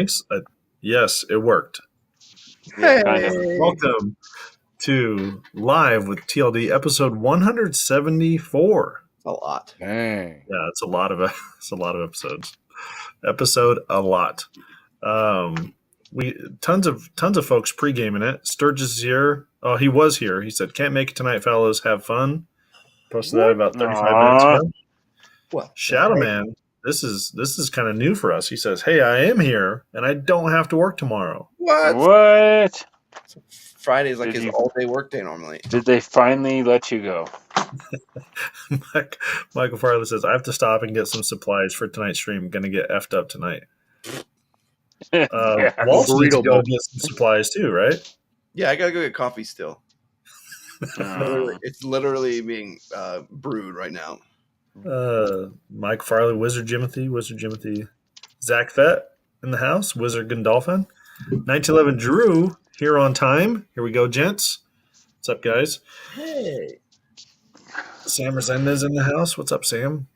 Thanks. Yes, it worked. Yeah, kind of. Welcome to Live with TLD episode 174. A lot. Dang. Yeah, it's a lot of episodes. Episode a lot. We tons of folks pre-gaming it. Sturgis is here. Oh, he was here. He said, "Can't make it tonight, fellas. Have fun." Posted that about 35 minutes ago. Well, Shadow Man, this is kind of new for us. He says, "Hey, I am here, and I don't have to work tomorrow." What? Friday is like his all-day workday normally. Did they finally let you go? Michael Farley says, "I have to stop and get some supplies for tonight's stream. Going to get effed up tonight." Walt needs to go get some supplies too, right? Yeah, I gotta go get coffee still. It's literally being brewed right now. Mike Farley, Wizard Jimothy, Zach Fett in the house, Wizard Gandolfin, 1911 Drew here on time. Here we go, gents. What's up, guys? Hey, Sam Resendez in the house. What's up, Sam?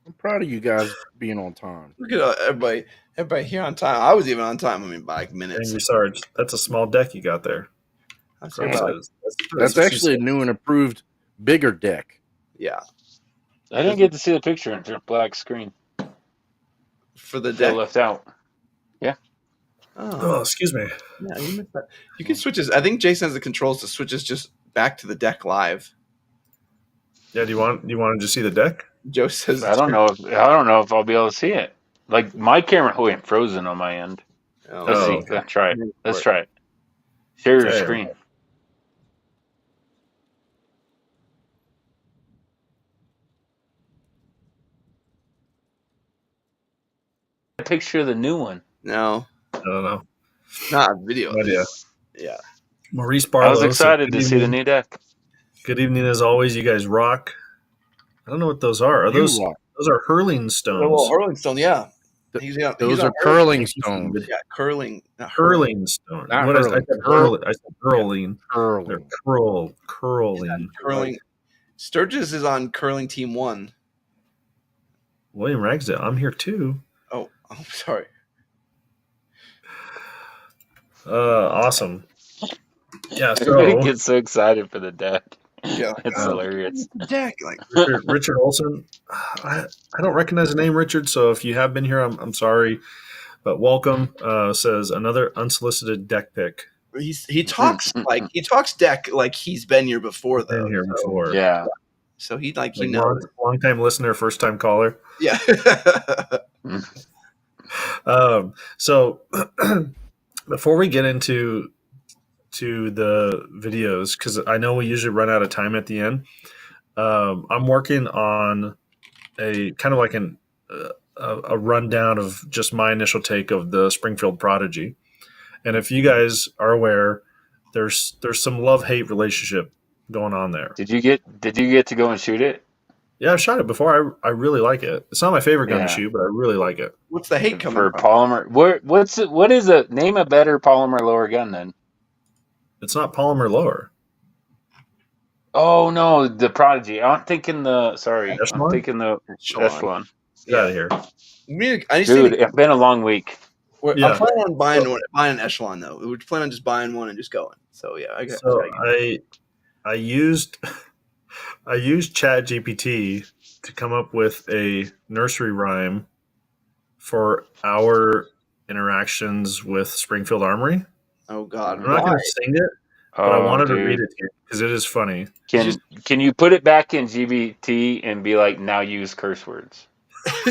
I'm proud of you guys being on time. look at everybody here on time. I was even on time. I mean, by like minutes. Angry Sarge. That's a small deck you got there. That's actually a new and improved, bigger deck. Yeah, I didn't get to see the picture in the black screen. for the They deck. left out. Oh, excuse me. Yeah, you missed that. You can switch his. I think Jason has the controls to switch us just back to the deck live. Yeah, do you want to just see the deck? Joe says, I don't know if I'll be able to see it. Like my camera went frozen on my end. Oh, Let's see. okay. Let's try it. Let's try it. Share your Okay. screen. A picture of the new one. no, I don't know. not a video. No idea. Yeah, Maurice Barlow. I was excited said, to see the new deck. Good evening, as always. You guys rock. I don't know what those are. Are those are hurling stones? well, hurling stone. Yeah, Those are curling stones. Yeah, curling. Hurling stone. Not What hurling. I said hurling. They're Curling. curling. Curling. Sturgis is on curling team 1. William Ragsdale. I'm here too. Oh, I'm sorry. Awesome. Yeah. Everybody So gets so excited for the deck. Yeah, It's hilarious. deck like Richard Olson. I don't recognize the name Richard. So if you have been here, I'm sorry, but welcome. Says another unsolicited deck pick. he talks like he talks deck like he's been here before though. Been here before. Yeah. So he Like knows. long time listener, first time caller. Yeah. So before we get into the videos, because I know we usually run out of time at the end, I'm working on a kind of like a rundown of just my initial take of the Springfield Prodigy. And if you guys are aware, there's some love-hate relationship going on there. Did you get to go and shoot it? Yeah, I've shot it before. I really like it. It's not my favorite gun Yeah. to shoot, but I really like it. What's the hate coming For from? polymer? What is a name a better polymer lower gun then? It's not polymer lower. Oh no, the Prodigy. I'm thinking the Echelon? I'm thinking the Echelon. Get out of here. I just Dude, think it's been a long week. Yeah. I'm planning on buying an Echelon though. We're planning on just buying one and just going. So yeah, I used ChatGPT to come up with a nursery rhyme for our interactions with Springfield Armory. oh god, I'm not going to sing it, but I wanted to read it to you because it is funny. Can you put it back in GBT and be like, now use curse words?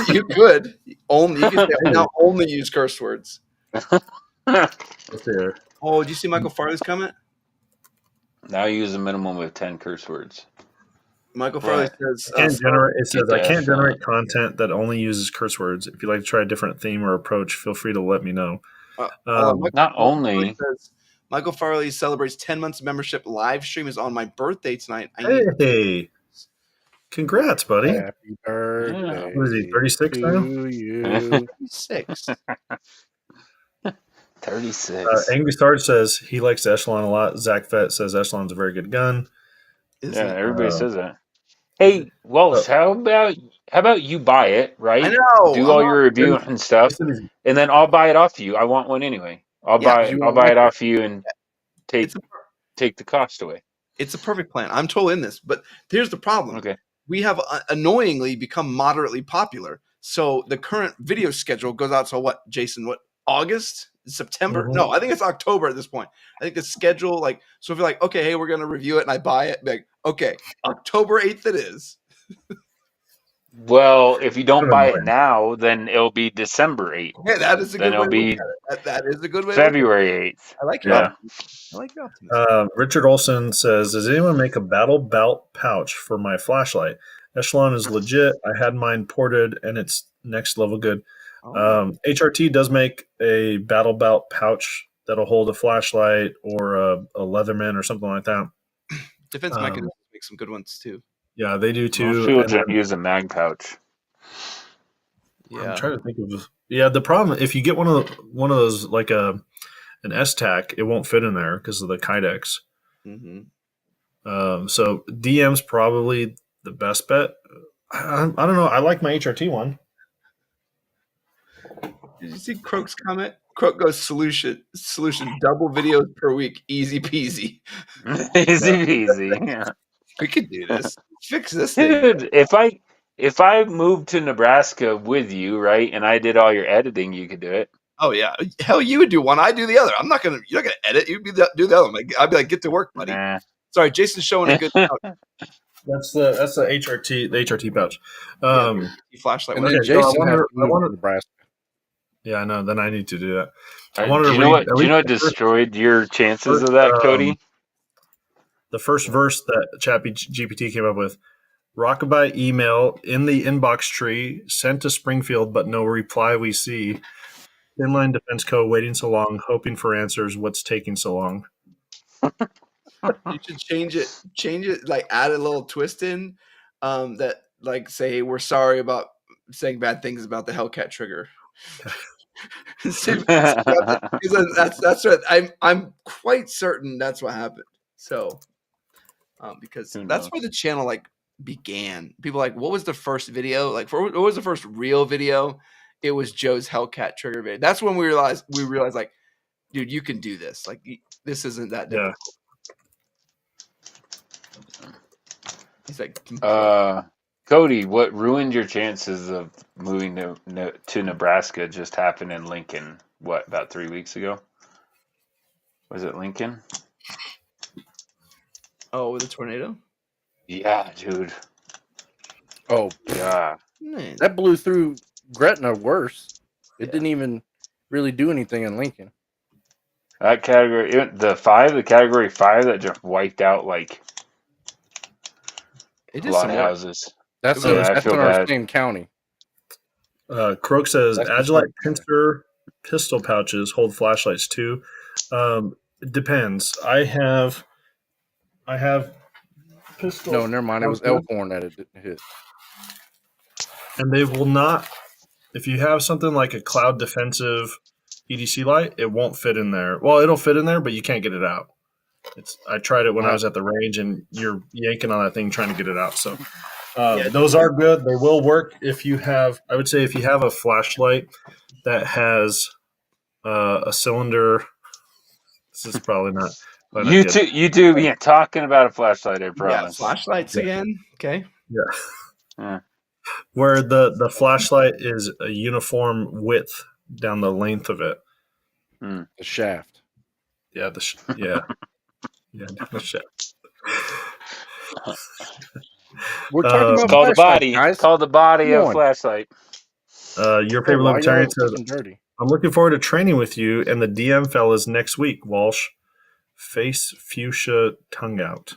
you could only you can say, now only use curse words. Let's hear. Oh, did you see Michael Farley's comment? Now use a minimum of 10 curse words. Michael Farley says, I can't that generate content that only uses curse words. If you'd like to try a different theme or approach, feel free to let me know. Michael Farley celebrates 10 months of membership. Live stream is on my birthday tonight. Hey, congrats, buddy. Happy birthday. What is he, 36 now? to you. 6. 36. Angry Sarge says he likes the Echelon a lot. Zach Fett says Echelon's a very good gun. Yeah, everybody says that. Hey, Wallace, how about How about you buy it, right? I know. Do all your review and stuff, and then I'll buy it off you. I want one anyway. I'll buy it off you and take the cost away. It's a perfect plan. I'm totally in this, but here's the problem. Okay. We have annoyingly become moderately popular. So the current video schedule goes out to what, Jason? What, August? September? Mm-hmm. No, I think it's October at this point. I think the schedule, like, so if you're like, okay, hey, we're gonna review it and I buy it, like, okay, October 8th it is. Well, if you don't buy it now, then it'll be December 8th. Yeah, that is a good way to be that is a good way. February 8th. I like your optimism. I like your optimism. Richard Olson says, "Does anyone make a battle belt pouch for my flashlight? Echelon is legit. I had mine ported, and it's next level good. HRT does make a battle belt pouch that'll hold a flashlight or a Leatherman or something like that. Defense Mechanisms make some good ones too. Yeah, they do too. Shields use a mag pouch. Yeah, I'm trying to think of. Yeah, the problem if you get one of those like an S-Tac, it won't fit in there because of the Kydex. Mm-hmm. So DM's probably the best bet. I don't know. I like my HRT one. Did you see Croak's comment? Croak goes solution double videos per week, easy peasy. Easy peasy. Yeah. We could do this. Fix this thing. Dude, if I moved to Nebraska with you, right, and I did all your editing, you could do it. Oh yeah, hell, you would do one. I do the other. You're not gonna edit. You'd do the other one. I'd be like, get to work, buddy. Nah. Sorry, Jason's showing a good. That's the HRT pouch. Flashlight. And then Jason I wanted Nebraska. Yeah, I know. Then I need to do that. Do you know what destroyed your chances of that, Cody? The first verse that GPT came up with: Rockabye email in the inbox tree sent to Springfield, but no reply we see. Inline Defense Co. waiting so long, hoping for answers. What's taking so long? You should change it, like add a little twist in that, like, say we're sorry about saying bad things about the Hellcat trigger. That's what I'm quite certain that's what happened. So because that's where the channel like began. People like, what was the first video? Like, what was the first real video? It was Joe's Hellcat trigger video. That's when we realized like, dude, you can do this. Like, this isn't that difficult. He's like, Cody, what ruined your chances of moving to Nebraska just happened in Lincoln, about 3 weeks ago? Was it Lincoln? Oh, with a tornado? Yeah, dude. Oh, yeah. Man. That blew through Gretna worse. It didn't even really do anything in Lincoln. That category, the category 5 that just wiped out like a lot of houses. That's in our same county. Croak says Agilite pincer pistol pouches hold flashlights too. It depends. I have pistol. No, never mind. It was Elkhorn that it hit. And they will not. If you have something like a cloud defensive EDC light, it won't fit in there. Well, it'll fit in there, but you can't get it out. I tried it when I was at the range, and you're yanking on that thing trying to get it out. So those are good. They will work if you have. I would say if you have a flashlight that has a cylinder. This is probably not. YouTube, yeah, talking about a flashlight. I promise. Yeah, flashlights again. Okay. Yeah. Where the flashlight is a uniform width down the length of it. The shaft. Yeah. Yeah, the shaft. We're talking about called the body. Guys. Called the body of flashlight. Your favorite libertarian says, "I'm looking forward to training with you and the DM fellas next week." Walsh, face fuchsia tongue out.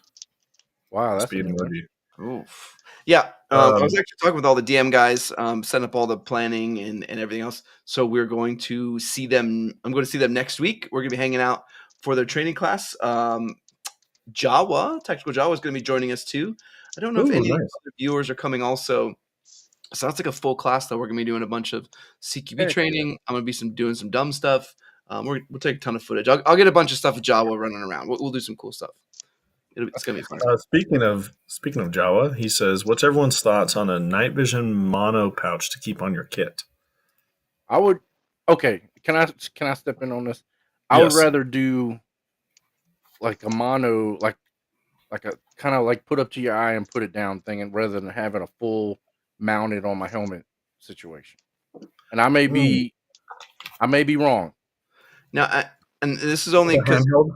Wow, that's Oof. Yeah, I was actually talking with all the DM guys, setting up all the planning and everything else. So we're going to see them. I'm going to see them next week. We're going to be hanging out for their training class. Tactical Jawa is going to be joining us too. I don't know if any other viewers are coming also. So that's like a full class though. We're going to be doing a bunch of CQB training. I'm going to be doing some dumb stuff. We'll take a ton of footage. I'll get a bunch of stuff of Jawa running around. We'll do some cool stuff. It's gonna be fun. Speaking of Jawa, he says, "What's everyone's thoughts on a night vision mono pouch to keep on your kit?" I would. Okay, can I step in on this? I would Yes. rather do like a mono, like a kind of like put up to your eye and put it down thing, and rather than having a full mounted on my helmet situation. And I may be wrong. Now, and this is only A because handheld?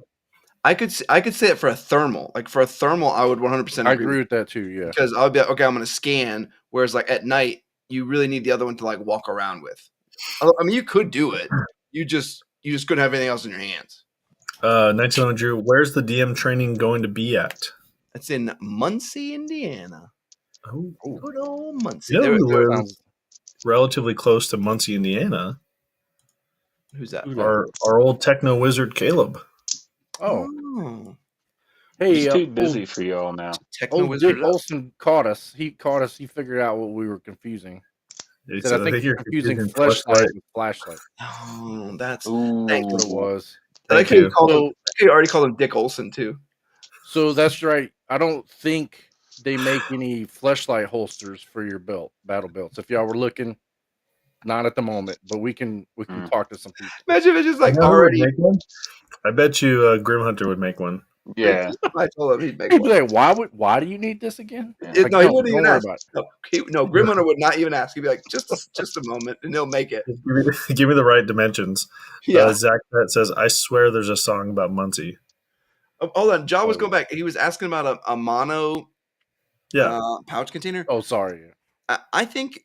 I could say it for a thermal. Like for a thermal, I would 100% I agree agree with that too. Yeah, because I would be like, okay, I'm going to scan. Whereas like at night, you really need the other one to like walk around with. I mean, you could do it. You just couldn't have anything else in your hands. 1900 Drew, where's the DM training going to be at? It's in Muncie, Indiana. Oh, Good old Muncie. you know who lives sounds- relatively close to Muncie, Indiana? Who's that? Our old techno wizard Caleb. Oh, hey, He's too busy for y'all now. Techno old wizard. Dick Olson caught us. He caught us. He figured out what we were confusing. He said, I think you're confusing flashlight with flashlight. Oh, that's Ooh. That's what it was. I like Thank how you. you called him. You already called him Dick Olson too. So that's right. I don't think they make any flashlight holsters for your battle belts. If y'all were looking, not at the moment, but we can talk to some people. Imagine if it's just I like know who would already. make one. I bet you Grim Hunter would make one. Yeah. I told him he'd make He'd be one. like, why do you need this again? Like, No, he wouldn't even worry ask. about it. No, Grim Hunter would not even ask. He'd be like, just a moment, and he'll make it. Give me the right dimensions. Yeah. Zach Pett says, I swear there's a song about Muncie. Hold on, John was going back. He was asking about a mono pouch container. Oh, sorry. I think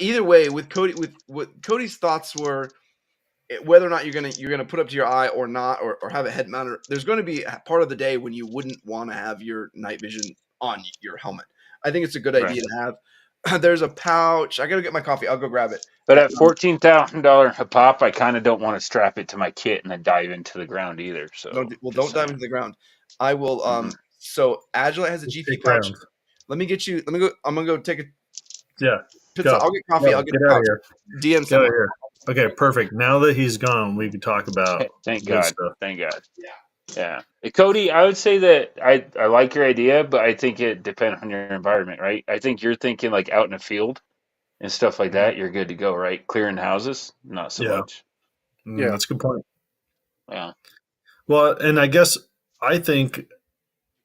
either way, with Cody, with what Cody's thoughts were, whether or not you're gonna put up to your eye or not, or have a head mounter. There's going to be a part of the day when you wouldn't want to have your night vision on your helmet. I think it's a good idea to have. There's a pouch. I gotta get my coffee. I'll go grab it. But at $14,000 a pop, I kind of don't want to strap it to my kit and then dive into the ground either. So don't dive into the ground. I will. So Agilite has a GP pouch. Ground. Let me get you. Let me go. I'm gonna go take a. Yeah. Pizza. I'll get coffee. I'll get out pouch. of here. DM Get out someone. of here. Okay, perfect. Now that he's gone, we can talk about thank good God. stuff. Thank God. Yeah. Cody, I would say that I like your idea, but I think it depends on your environment, right? I think you're thinking like out in a field and stuff like that. You're good to go, right? Clearing houses, not so much. Yeah. That's a good point. Yeah. Well, and I think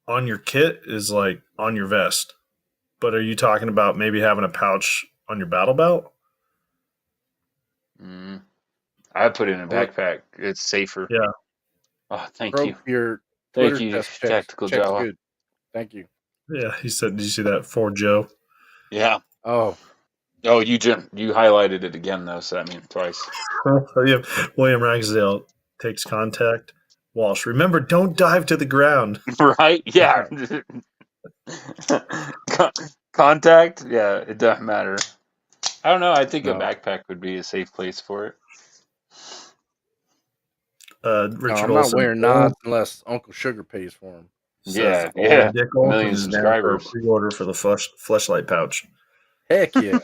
on your kit is like on your vest. But are you talking about maybe having a pouch on your battle belt? I put it in a backpack. It's safer. Yeah. Oh, thank Broke you. your Thank Twitter you, test Tactical checks Jawa. good. Thank you. Yeah, he said, did you see that for Joe? Yeah. Oh, You highlighted it again though, so that means twice. William Ragsdale takes contact. Walsh, remember, don't dive to the ground. Right? Yeah. Contact? Yeah, it doesn't matter. I don't know. I think a backpack would be a safe place for it. Richard I'm Olson, not wearing knots unless Uncle Sugar pays for them. says, Yeah. Dick Olson Million is down for a subscribers. pre-order for the fleshlight pouch. Heck yeah.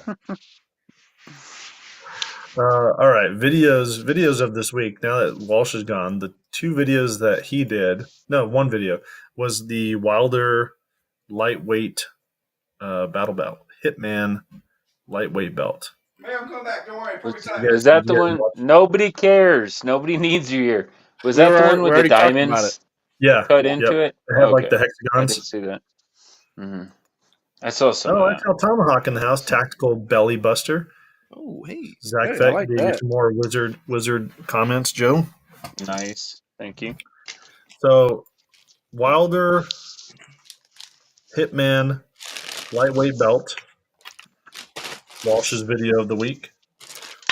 All right, videos of this week. Now that Walsh is gone, the two videos that he did, one video was the Wilder Lightweight Battle Belt, Hitman Lightweight Belt. Hey, I'm coming back. Don't worry. Perfect time. Is that the one? Nobody cares. Nobody needs you here. Was that the one with the diamonds cut into it? They had like the I hexagons. didn't see that. Mm-hmm. I saw some. I saw Tomahawk in the house. Tactical belly buster. Oh, hey. Zach Hey, I Feck like gave that. you some more wizard comments, Joe. Nice. Thank you. So, Wilder Hitman Lightweight Belt. Walsh's video of the week.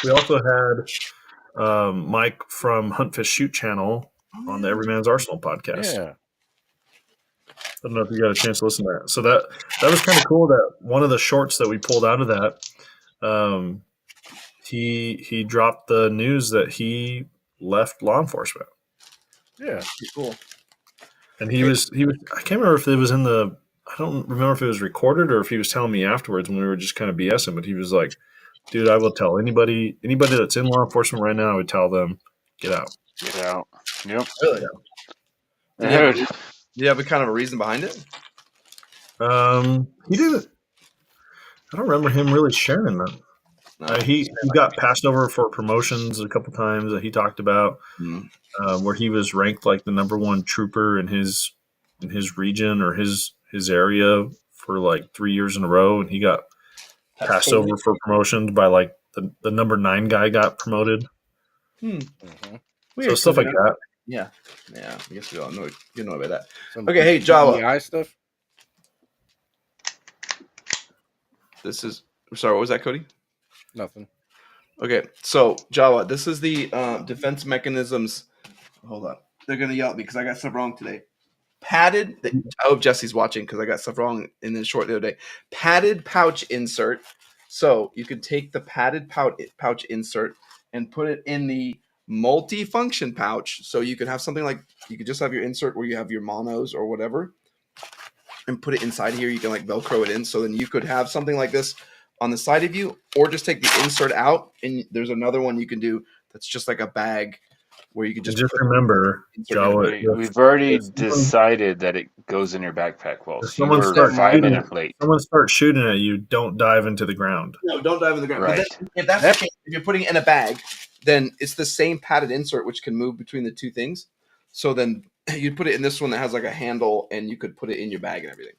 We also had Mike from Hunt Fish Shoot channel on the Everyman's Arsenal podcast. Yeah. I don't know if you got a chance to listen to that. So that was kind of cool. That one of the shorts that we pulled out of that, he dropped the news that he left law enforcement. Yeah. Cool. And he was. I can't remember if it was in the. I don't remember if it was recorded or if he was telling me afterwards when we were just kind of BSing. But he was like, "Dude, I will tell anybody that's in law enforcement right now. I would tell them, get out." Get out. Yep. Really? Dude, you have a kind of a reason behind it? He didn't. I don't remember him really sharing that. No. He got passed over for promotions a couple times that he talked about, where he was ranked like the number one trooper in his region or his area for like 3 years in a row, and he got passed over for promotions by like the number 9 guy got promoted. Weird. So stuff like that. Yeah. I guess we all know about that. Some Okay, hey Java. DEI stuff. This is sorry. What was that, Cody? Nothing. Okay, so Java. This is the defense mechanisms. Hold on. They're gonna yell at me because I got stuff wrong today. Padded. I hope Jesse's watching because I got stuff wrong in the short the other day. Padded pouch insert. So you could take the padded pouch insert and put it in the multi-function pouch. So you could have something like you could just have your insert where you have your monos or whatever, and put it inside here. You can like Velcro it in. So then you could have something like this on the side of you, or just take the insert out. And there's another one you can do that's just like a bag where you can just remember, Joe, we've already decided that it goes in your backpack. Well, so you were 5 minutes late. Someone starts shooting at you, don't dive into the ground. No, don't dive in the ground. Right. But then, if that's the case, if you're putting it in a bag, then it's the same padded insert which can move between the two things. So then you put it in this one that has like a handle, and you could put it in your bag and everything.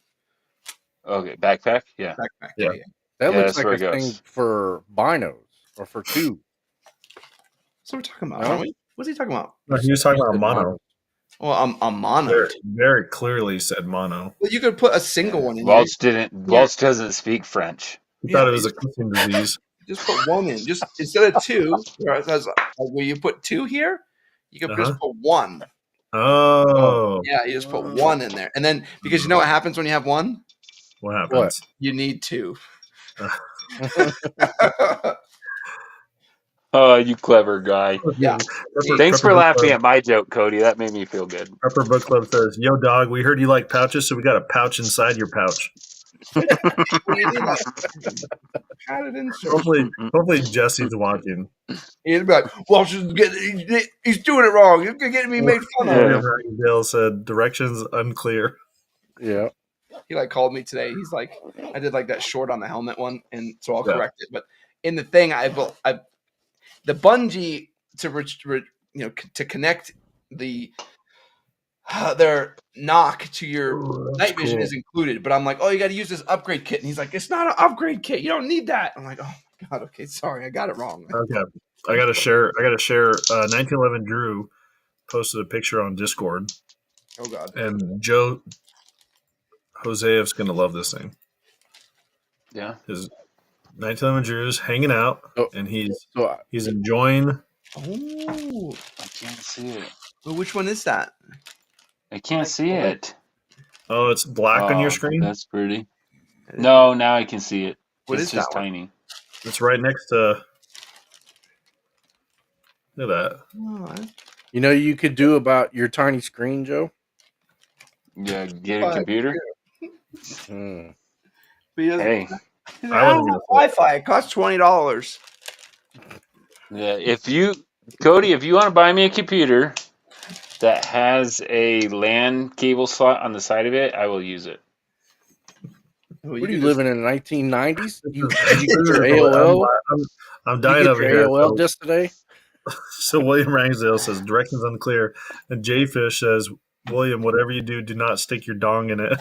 Okay, backpack. Yeah. Backpack. Yeah. That looks that's like where a it thing goes. for binos or for two. So we're talking about, No? aren't we? What's he talking about? No, he was talking about mono. Well, I'm mono. Very clearly said mono. Well, you could put a single one in. Waltz doesn't speak French. He thought it was a kissing disease. Just put one in. Just instead of two, where you put two here, you can just put one. Oh. Yeah, you just put one in there, and then because you know what happens when you have one? What happens? You need two. Oh, you clever guy. Yeah. Thanks for laughing at my joke, Cody. That made me feel good. Prepper Book Club says, "Yo, dog, we heard you like pouches, so we got a pouch inside your pouch." Hopefully Jesse's watching. He'd be like, "Well, he's doing it wrong. He's getting me made fun of." Dale said, "Directions unclear." Yeah. He like called me today. He's like, I did like that short on the helmet one, and so I'll correct it. But in the thing, the bungee to connect their knock to your night vision is included. But I'm like, oh, you got to use this upgrade kit, and he's like, it's not an upgrade kit. You don't need that. I'm like, oh my god, okay, sorry, I got it wrong. Okay, I gotta share. 1911 Drew posted a picture on Discord. Oh god, and Jose's gonna love this thing. Yeah, his 1911 Drew's hanging out, and he's enjoying. Oh, I can't see it. Well, which one is that? I can't see it. Oh, it's black on your screen. That's pretty. No, now I can see it. It's just tiny. It's right next to. Look at that. Oh, you know, you could do about your tiny screen, Joe. Yeah, get a computer. Hey, I don't have Wi-Fi. It costs $20. Yeah, Cody, if you want to buy me a computer that has a LAN cable slot on the side of it, I will use it. What are you living in the 1990s? You get your AOL? I'm dying over here. AOL just today. So William Rangsdale says directions unclear, and Jay Fish says, William, whatever you do not stick your dong in it.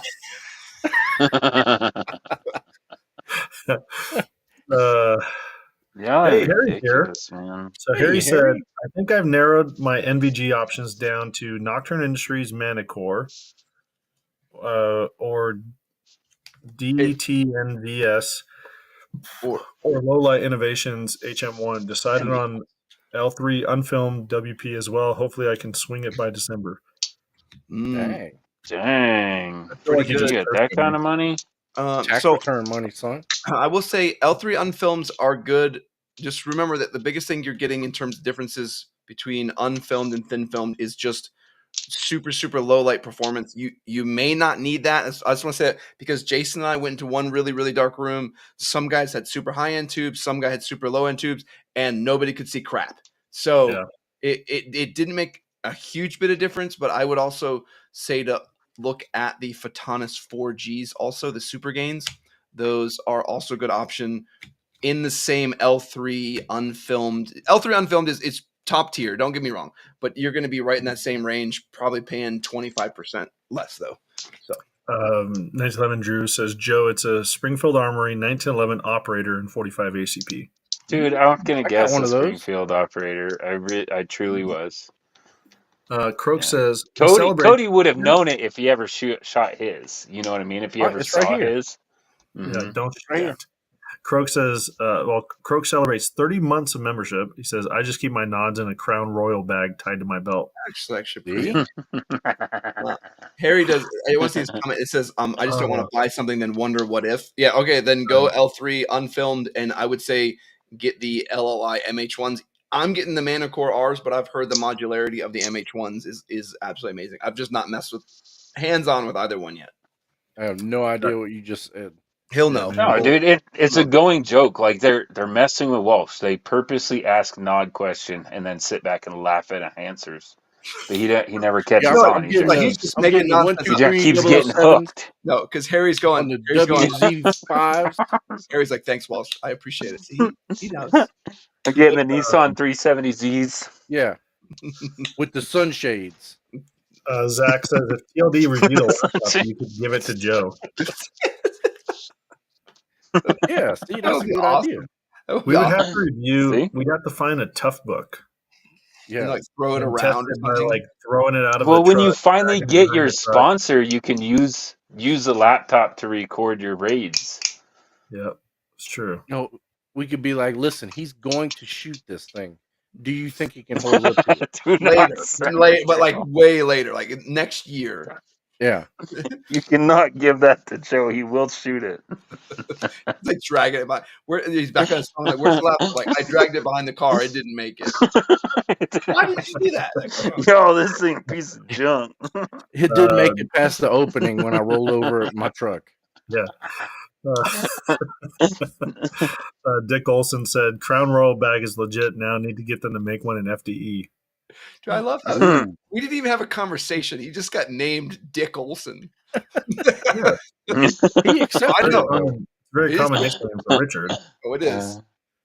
Hey, Harry's here. Man. So Harry said, I think I've narrowed my NVG options down to Nocturn Industries Manicore or DTNVS or Lowlight Innovations HM1. Decided on L3 unfilmed WP as well. Hopefully I can swing it by December. Dang. Pretty good. You get that kind of money? So return money, son. I will say L3 unfilms are good. Just remember that the biggest thing you're getting in terms of differences between unfilmed and thin filmed is just super low light performance. You may not need that. I just want to say that because Jason and I went into one really dark room. Some guys had super high end tubes, some guy had super low end tubes, and nobody could see crap. So it didn't make a huge bit of difference, but I would also say to look at the Photonis 4Gs also, the Super Gains. Those are also a good option in the same L3 unfilmed. L3 unfilmed is top tier, don't get me wrong, but you're going to be right in that same range, probably paying 25% less though. So 1911 Drew says, Joe, it's a Springfield Armory 1911 operator and 45 ACP. Dude, I'm gonna I got guess one a of those. Springfield operator. I truly was. Croak Yeah. says, Cody would have known it if he ever shot his. You know what I mean? If he Oh, ever it's right saw here. his. Yeah, Mhm. don't Right here. Croak says, Croak celebrates 30 months of membership. He says, I just keep my nods in a Crown Royal bag tied to my belt. actually See? pretty. Harry does. I want to see his comment. It says, I just don't want to buy something, then wonder what if. Yeah, okay, then go L3 unfilmed, and I would say get the LLI MH1s. I'm getting the Manicore Rs, but I've heard the modularity of the MH1s is absolutely amazing. I've just not messed with hands-on with either one yet. I have no idea what you just said. He'll know. No, dude, it's a going joke. Like they're messing with Walsh. They purposely ask Nod question and then sit back and laugh at answers. But he never catches Yeah, on. he's just making the 1, nonsense 2, up. He 3, keeps getting 007 hooked. No, because Harry's on going. the WZ5s. Harry's like, thanks, Walsh. I appreciate it. See, he knows. I'm getting the Nissan 370Zs. Yeah, with the sunshades. Zach says, if TLD reviewed a laptop, you could give it to Joe. Yeah, see, That that's would a be good awesome. idea. That would We be would awesome. have to review. See? We'd have to find a tough book. Yeah, And, like throw it and test around or it by something. like throwing it out of. Well, a when truck, you finally back get into your the truck. sponsor, you can use the laptop to record your raids. Yep, it's true. you know, we could be like, listen, he's going to shoot this thing. Do you think he can hold up to it? Do not Later, say but like way later, like next year. Yeah, you cannot give that to Joe. He will shoot it. Like dragging it by. He's back on his phone. Like, where's the laptop? Like, I dragged it behind the car. It didn't make it. Why did you do that? Like, come on. Yo, this thing a piece of junk. it did make it past the opening when I rolled over my truck. Yeah. Dick Olson said, Crown Royal bag is legit. Now need to get them to make one in FDE. Dude, I love how we didn't even have a conversation. He just got named Dick Olson. He accepted I it. know. though. It's a very It is common nickname for Richard. Oh, it is.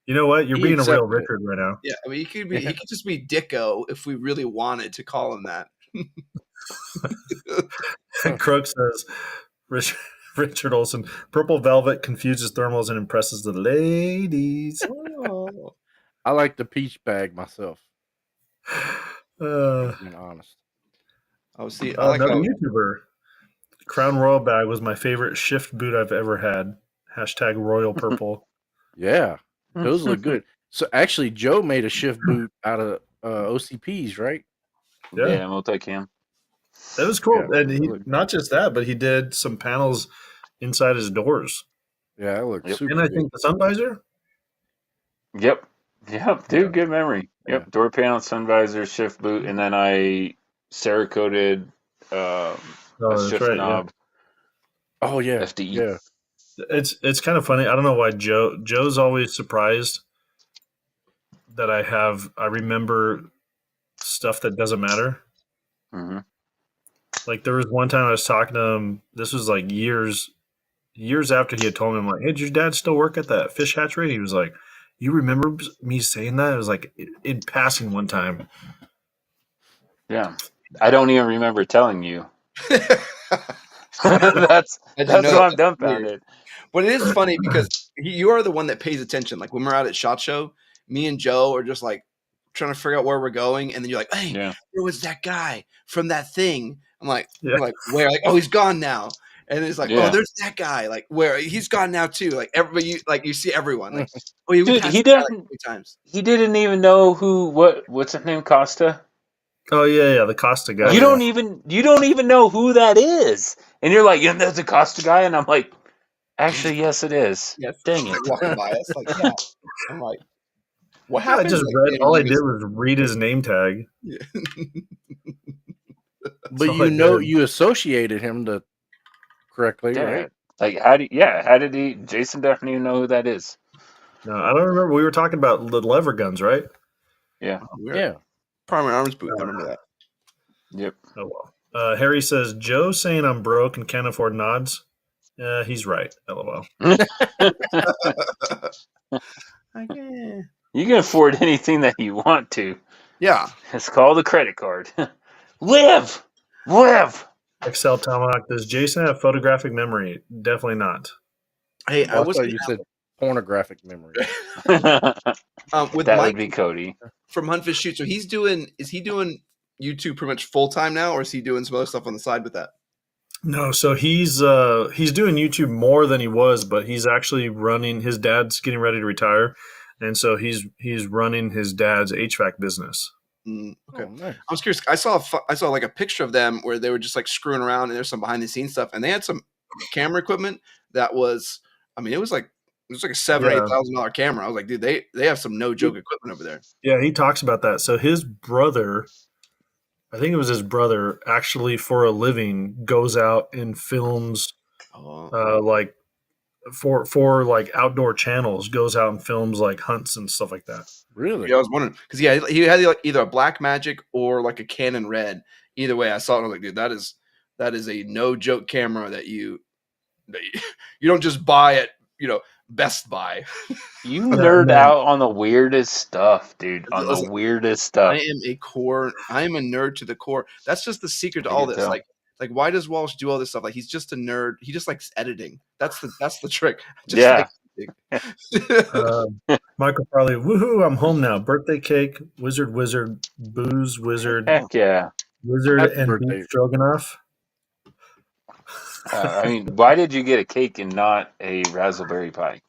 You know what? You're He being a real accepted it. Richard right now. Yeah, I mean, he could just be Dicko if we really wanted to call him that. Croak says, Richard Olson, purple velvet confuses thermals and impresses the ladies. Oh. I like the peach bag myself. Uh, Being honest. Oh, see, I like another how YouTuber. Crown Royal bag was my favorite shift boot I've ever had. Hashtag Royal Purple. Yeah, those look good. So actually, Joe made a shift boot out of OCPs, right? Yeah. multicam. That was cool. Yeah, And he, really. not just that, but he did some panels inside his doors. Yeah, it looks Yep. super And I good. think the sun visor. Yep, dude, good memory. Yep, Yeah. door panel, sun visor, shift boot, and then I Cerakoted a that's shift right, yeah. knob. Oh yeah, FDE. yeah. It's kind of funny. I don't know why Joe's always surprised that I remember stuff that doesn't matter. Mm-hmm. Like there was one time I was talking to him. This was like years after he had told me. I'm like, "Hey, did your dad still work at that fish hatchery?" He was like, "You remember me saying that?" It was like in passing one time. Yeah, I don't even remember telling you. I that's didn't know why that. I'm dumbfounded. But it is funny because you are the one that pays attention. Like when we're out at SHOT Show, me and Joe are just like trying to figure out where we're going, and then you're like, "Hey, Yeah. there was that guy from that thing." I'm like, Yeah. we're like, where? Like, oh, he's gone now. And it's like, Yeah. oh, there's that guy. Like, where? He's gone now too. Like everybody, you see everyone. Like, oh, Dude, passed he the guy, like, didn't- 3 times. He didn't even know what's his name, Costa. Oh yeah, the Costa guy. You don't even know who that is, and you're like, that's a Costa guy, and I'm like, actually, yes, it is. Yes, Dang it. like walking by us. Like, yeah. I'm like, what I happened? just Like, read. they All I don't did was read his name tag. Yeah. But all I you did. you associated him to correctly, Yeah. right? Like, how did he? Jason doesn't even know who that is. No, I don't remember. We were talking about the lever guns, right? Yeah. Weird. Yeah. Primary arms booth. I remember that. Yep. Oh Harry says, Joe saying I'm broke and can't afford nods. He's right. LOL. Okay. You can afford anything that you want to. Yeah. It's called a credit card. Live! Excel Tomahawk, does Jason have photographic memory? Definitely not. Hey, I Well, I was thought you said pornographic memory. That with would Mike be Cody. from Huntfish Shoot. So is he doing YouTube pretty much full time now, or is he doing some other stuff on the side with that? No, so he's doing YouTube more than he was, but he's actually running. His dad's getting ready to retire, and so he's running his dad's HVAC business. Okay. Oh, nice. I was curious. I saw like a picture of them where they were just like screwing around, and there's some behind the scenes stuff, and they had some camera equipment that was, I mean, it was like a $7,000 or $8,000 camera. I was like, dude, they have some no joke equipment over there. Yeah, he talks about that. So his brother, I think it was his brother, actually for a living goes out and films, like for like outdoor channels, goes out and films like hunts and stuff like that. Really? Yeah, I was wondering because he had like either a Black Magic or like a Canon Red. Either way, I saw it. And I was like, dude, that is a no joke camera that you don't just buy at Best Buy. You nerd out on the weirdest stuff, dude. On Listen, the weirdest stuff. I am a nerd to the core. That's just the secret to I all can this. tell. Like why does Walsh do all this stuff? Like he's just a nerd. He just likes editing. That's the trick. Just Yeah. Michael Farley, woohoo! I'm home now. Birthday cake, wizard, booze, wizard, Heck yeah. wizard, Happy and birthday. beef stroganoff. I mean, why did you get a cake and not a raspberry pie?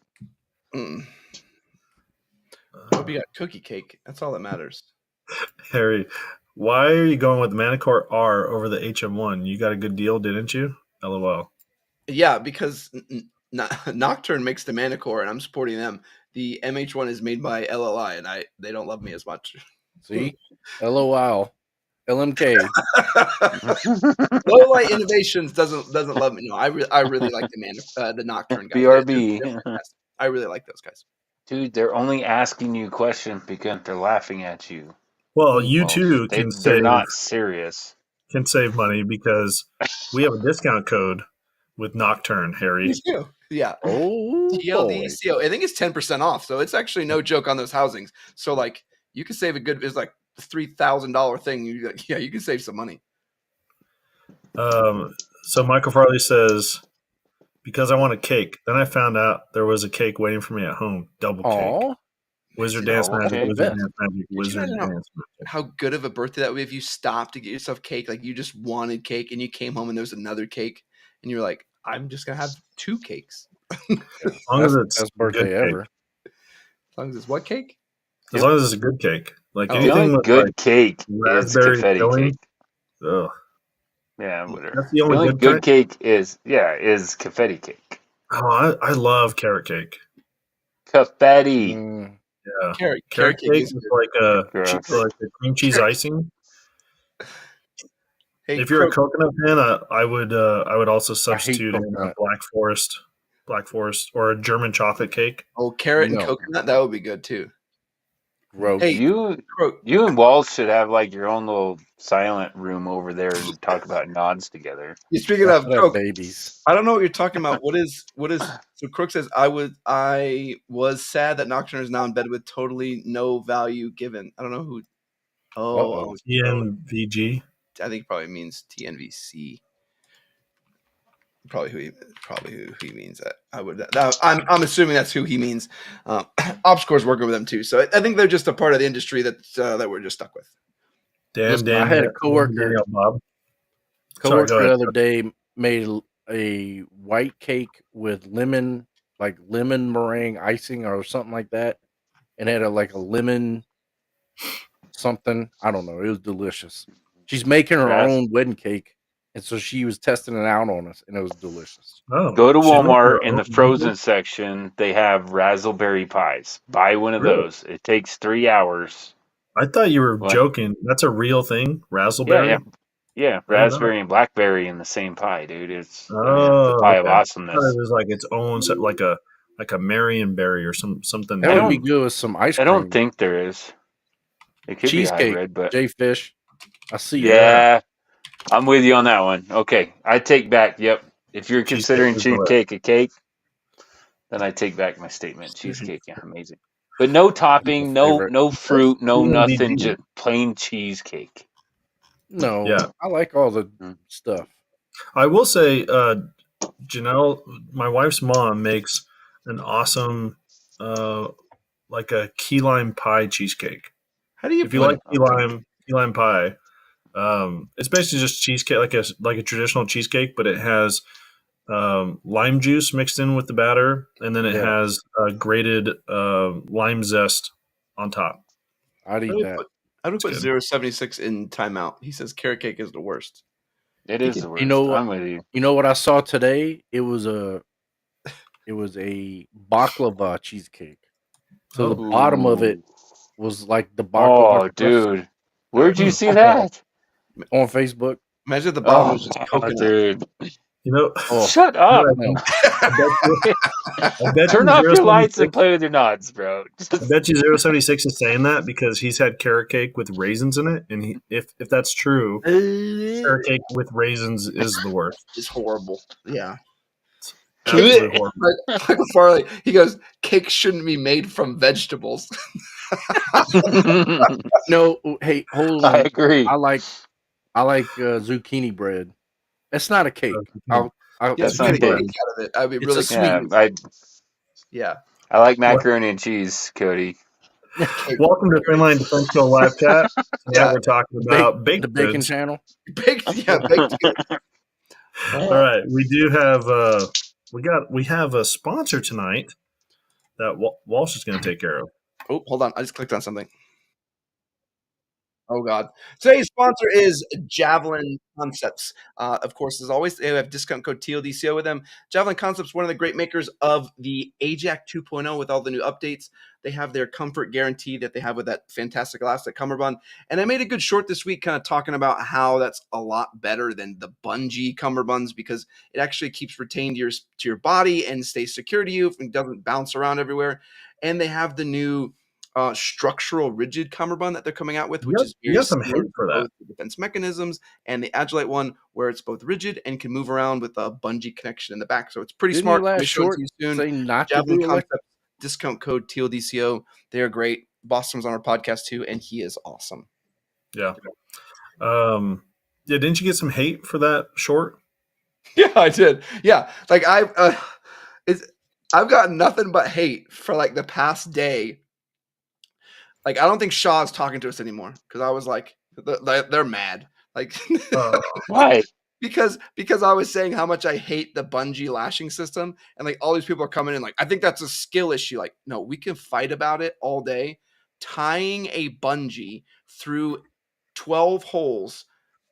I hope you got cookie cake. That's all that matters. Harry, why are you going with the Manicore R over the HM1? You got a good deal, didn't you? LOL. Yeah, because Nocturn makes the Manicore, and I'm supporting them. The MH1 is made by LLI, and they don't love me as much. See? LOL. LMK. Low Light Innovations doesn't love me. No, I really like the Nocturn guys. BRB. They're fantastic. I really like those guys. Dude, they're only asking you questions because they're laughing at you. Well, you too They're not serious. Can save money because we have a discount code with Nocturn, Harry. Yeah. Oh, TLD CO. I think it's 10% off, so it's actually no joke on those housings. So like you can save it's like a $3,000 thing. You can save some money. So Michael Farley says, because I want a cake. Then I found out there was a cake waiting for me at home. Double cake. Wizard Dance Magic, Wizard Dance Magic, Wizard Dance Magic. How good of a birthday that would be if you stopped to get yourself cake, like you just wanted cake and you came home and there was another cake and you were like, I'm just gonna have 2 cakes. As long as it's best birthday ever. As long as it's what cake? As long as it's a good cake. Like The anything only with good like cake is raspberry confetti filling. cake. Ugh. Yeah, whatever. That's the only good good cake is confetti cake. Oh, I love carrot cake. Confetti. Yeah. Carrot Carrot cake is like a cream cheese icing. Hey, if you're a coconut fan, I would also substitute in a black forest, or a German chocolate cake. Oh, carrot and coconut, that would be good too. Gross. Hey, you and Walsh should have like your own little silent room over there and talk about nods together. Speaking of babies, I don't know what you're talking about. What is? So Crook says I was sad that Nocturne is now in bed with totally no value given. I don't know who. Oh, TNVG. I think it probably means TNVC. Probably who he means. I'm assuming that's who he means. OpsCore's working with them too, so I think they're just a part of the industry that we're just stuck with. I had a coworker. Coworker the other day made a white cake with lemon meringue icing or something like that, and had a lemon something. I don't know. It was delicious. She's making her own wedding cake. And so she was testing it out on us, and it was delicious. Oh, go to Walmart in the frozen section. They have raspberry pies. Buy one of those. It takes 3 hours. I thought you were joking. That's a real thing, raspberry. Yeah. Raspberry and blackberry in the same pie, dude. It's the pie of awesomeness. I thought it was like its own, like a Marionberry or something. That would be good with some ice cream. I don't think there is. It could cheesecake, be hybrid, but J-Fish. I see. Yeah. I'm with you on that one. Okay, I take back. Yep. If you're considering is the list. cheesecake a cake, then I take back my statement. Cheesecake, yeah, amazing. But no topping, no fruit, no nothing, TLD. just plain cheesecake. No, Yeah. I like all the Mm. stuff. I will say, Janelle, my wife's mom makes an awesome, like a key lime pie cheesecake. How do you If you put like key lime pie, it's basically just cheesecake, like a traditional cheesecake, but it has lime juice mixed in with the batter, and then it Yeah. has grated lime zest on top. I'd eat that. How do we put good. 076 in timeout? He says carrot cake is the worst. It is the worst. You know what? I'm with you. You know what I saw today? It was a baklava cheesecake. So the bottom of it was like the baklava. Oh, dude. Where'd you see that? On Facebook. Imagine the bottom Oh, was just coconut. dude. You know, Shut up. I bet Turn you off your lights 076 and play with your nods, bro. I bet you 076 is saying that because he's had carrot cake with raisins in it, and if that's true, carrot cake with raisins is the worst. It's horrible. Yeah. Absolutely horrible. Michael Farley, he goes, cake shouldn't be made from vegetables. No, hey, hold on. I agree. I like zucchini bread. It's not a cake. I'll That's you not get a bad. cake out of it. I'd be It's really a sweet. sweet. Yeah. I like macaroni and cheese, Cody. Welcome to Finline Defense Show live chat. Tonight we're talking about baked the bacon goods. channel. Baked goods. All right, we do have we have a sponsor tonight that Walsh is going to take care of. Oh, hold on. I just clicked on something. Oh, God. Today's sponsor is Javelin Concepts. Of course, as always, they have discount code TLDCO with them. Javelin Concepts, one of the great makers of the Ajax 2.0 with all the new updates. They have their comfort guarantee that they have with that fantastic elastic cummerbund. And I made a good short this week kind of talking about how that's a lot better than the bungee cummerbunds because it actually keeps retained to your body and stays secure to you and doesn't bounce around everywhere. And they have the new structural rigid cummerbund that they're coming out with, which is you got some hate for that. both the defense mechanisms and the Agilite one, where it's both rigid and can move around with a bungee connection in the back. So it's pretty Didn't smart. your last We'll show it short to you soon. say not to Javelin do Concepts, discount code TLDCO. They are great. Boston was on our podcast too, and he is awesome. Yeah. Yeah. Didn't you get some hate for that short? Yeah, I did. Yeah, like I've gotten nothing but hate for like the past day. Like, I don't think Shaw's talking to us anymore because I was like, they're mad. Like, Why? Because I was saying how much I hate the bungee lashing system, and like all these people are coming in like, I think that's a skill issue. Like, no, we can fight about it all day. Tying a bungee through 12 holes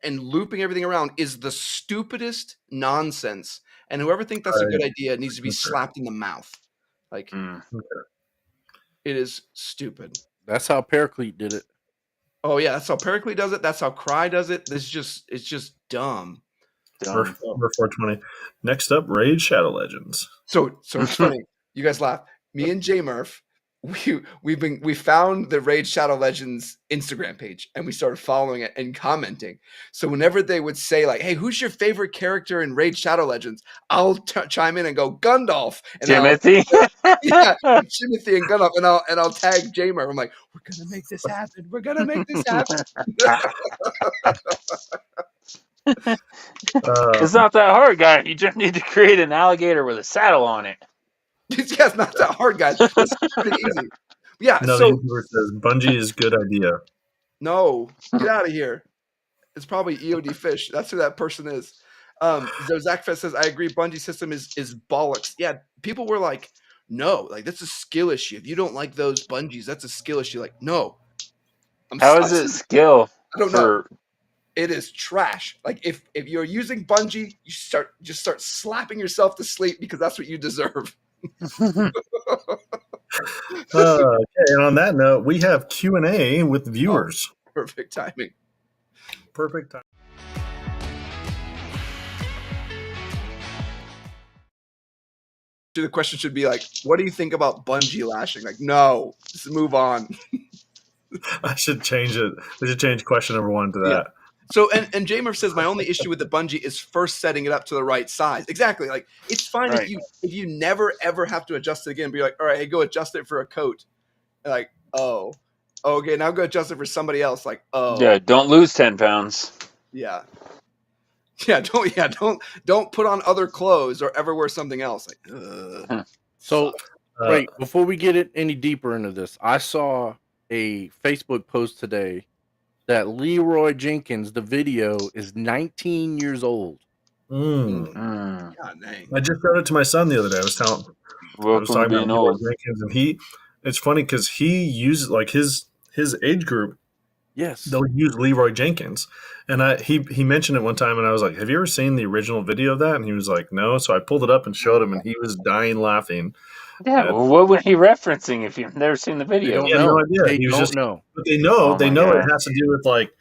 and looping everything around is the stupidest nonsense. And whoever thinks that's a good idea needs to be slapped in the mouth. Like, it is stupid. That's how Paraclete did it. Oh yeah, that's how Paraclete does it. That's how Cry does it. It's just dumb. Number 420. Next up, Raid Shadow Legends. So it's funny. You guys laugh. Me and J Murph, we found the Raid Shadow Legends Instagram page and we started following it and commenting. So whenever they would say like, "Hey, who's your favorite character in Raid Shadow Legends?" I'll chime in and go Gundalf. And Timothy. Timothy and Gundalf, and I'll tag J Murph. I'm like, "We're gonna make this happen. We're gonna make this happen." It's not that hard, guy. You just need to create an alligator with a saddle on it. Yeah, it's not that hard, guys. It's pretty easy. Yeah. No, so the YouTuber says Bungie is good idea. no, get out of here. It's probably EOD Fish. That's who that person is. So Zach Fest says, I agree. Bungie system is bollocks. Yeah, people were like, no, like that's a skill issue. If you don't like those bungees, that's a skill issue. Like, no. How is it skill? I don't know. It is trash. Like if you're using bungee, you just start slapping yourself to sleep because that's what you deserve. Okay, and on that note, we have Q&A with viewers. Oh, perfect timing. Perfect time. The question should be like, what do you think about bungee lashing? Like, no, just move on. I should change it. We should change question number 1 to that. So and J Murph says my only issue with the bungee is first setting it up to the right size. Exactly. Like it's fine Right. if you never ever have to adjust it again. Be like, all right, hey, go adjust it for a coat. And like, oh, okay, now go adjust it for somebody else. Like, oh, Yeah, don't lose 10 pounds. yeah. Don't put on other clothes or ever wear something else. Like, So Uh, wait, before we get it any deeper into this, I saw a Facebook post today that Leroy Jenkins, the video, is 19 years old. mm. God dang. I just showed it to my son the other day. I was Welcome to talking being about Leroy old. Jenkins, and it's funny because he uses like his age group. Yes. They'll use Leroy Jenkins, and he mentioned it one time, and I was like, "Have you ever seen the original video of that?" And he was like, "No." So I pulled it up and showed him, and he was dying laughing. Yeah, well, what was he referencing if you've never seen the They video? don't He had know. no idea. They He was don't just, know. but they know. Oh They my know it gosh. has to do with like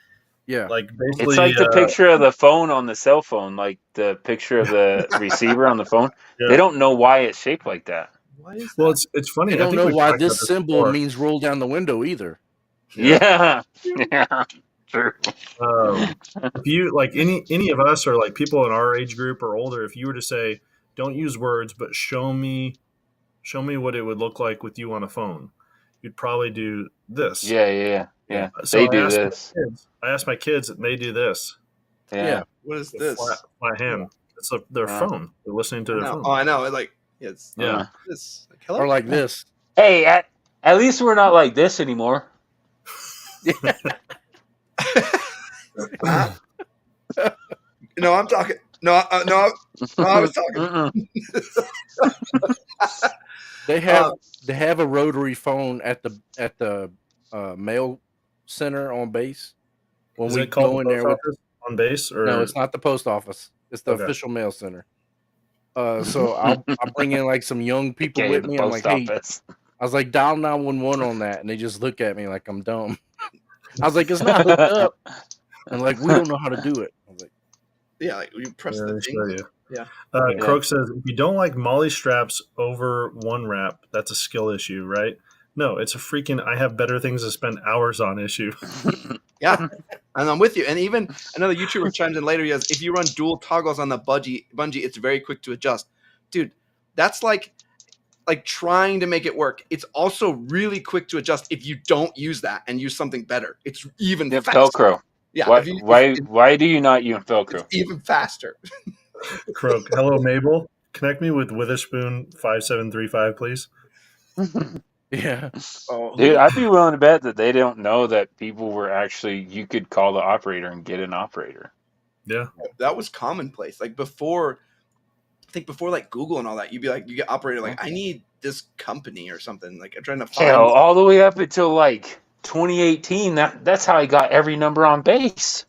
Yeah. basically. It's like the picture of the phone on the cell phone, like the picture of the receiver on the phone. Yeah. They don't know why it's shaped like that. What is Well, that? it's funny. They I don't think know we've why talked about this this symbol before. means roll down the window either. Yeah. Yeah. True. If you like any of us or like people in our age group or older, if you were to say, "Don't use words, but show me what it would look like with you on a phone," you'd probably do this. Yeah. So They I do asked this. my kids, and they do this. Yeah. What is The this? flat hand. It's their phone. They're listening to I their know. phone. Oh, I know. Like, it's Yeah. this. Like, hello? Or like this. Hey, at least we're not like this anymore. No, I'm talking. No, I was talking. They have a rotary phone at the mail center on base. When Is we it called go the in there post with office on base? Or no, it's not the post office. It's the Okay. official mail center. So I'll bring in like some young people Okay, with the me. I'm like, post hey, office. I was like, dial 911 on that, and they just look at me like I'm dumb. I was like, it's not hooked up, and like we don't know how to do it. I was like, Yeah, like you press Yeah, the they thing. show you. Yeah. Yeah. Croak says, if you don't like molly straps over one wrap, that's a skill issue, right? No, it's a freaking I have better things to spend hours on issue. Yeah, and I'm with you. And even another YouTuber chimes in later. He goes, if you run dual toggles on the bungee, it's very quick to adjust. Dude, that's like trying to make it work. It's also really quick to adjust if you don't use that and use something better. It's even Yeah, faster. Velcro. Yeah. Why do you not use Velcro? It's even faster. Croak, hello, Mabel. Connect me with Witherspoon 5735, please. yeah. Oh, Dude, I'd be willing to bet that they don't know that people were actually, you could call the operator and get an operator. Yeah. that was commonplace. Like before, I think before like Google and all that, you'd be like, you get operator like, I need this company or something. Like I'm trying to find. Hell, all the way up until like 2018, that's how I got every number on base.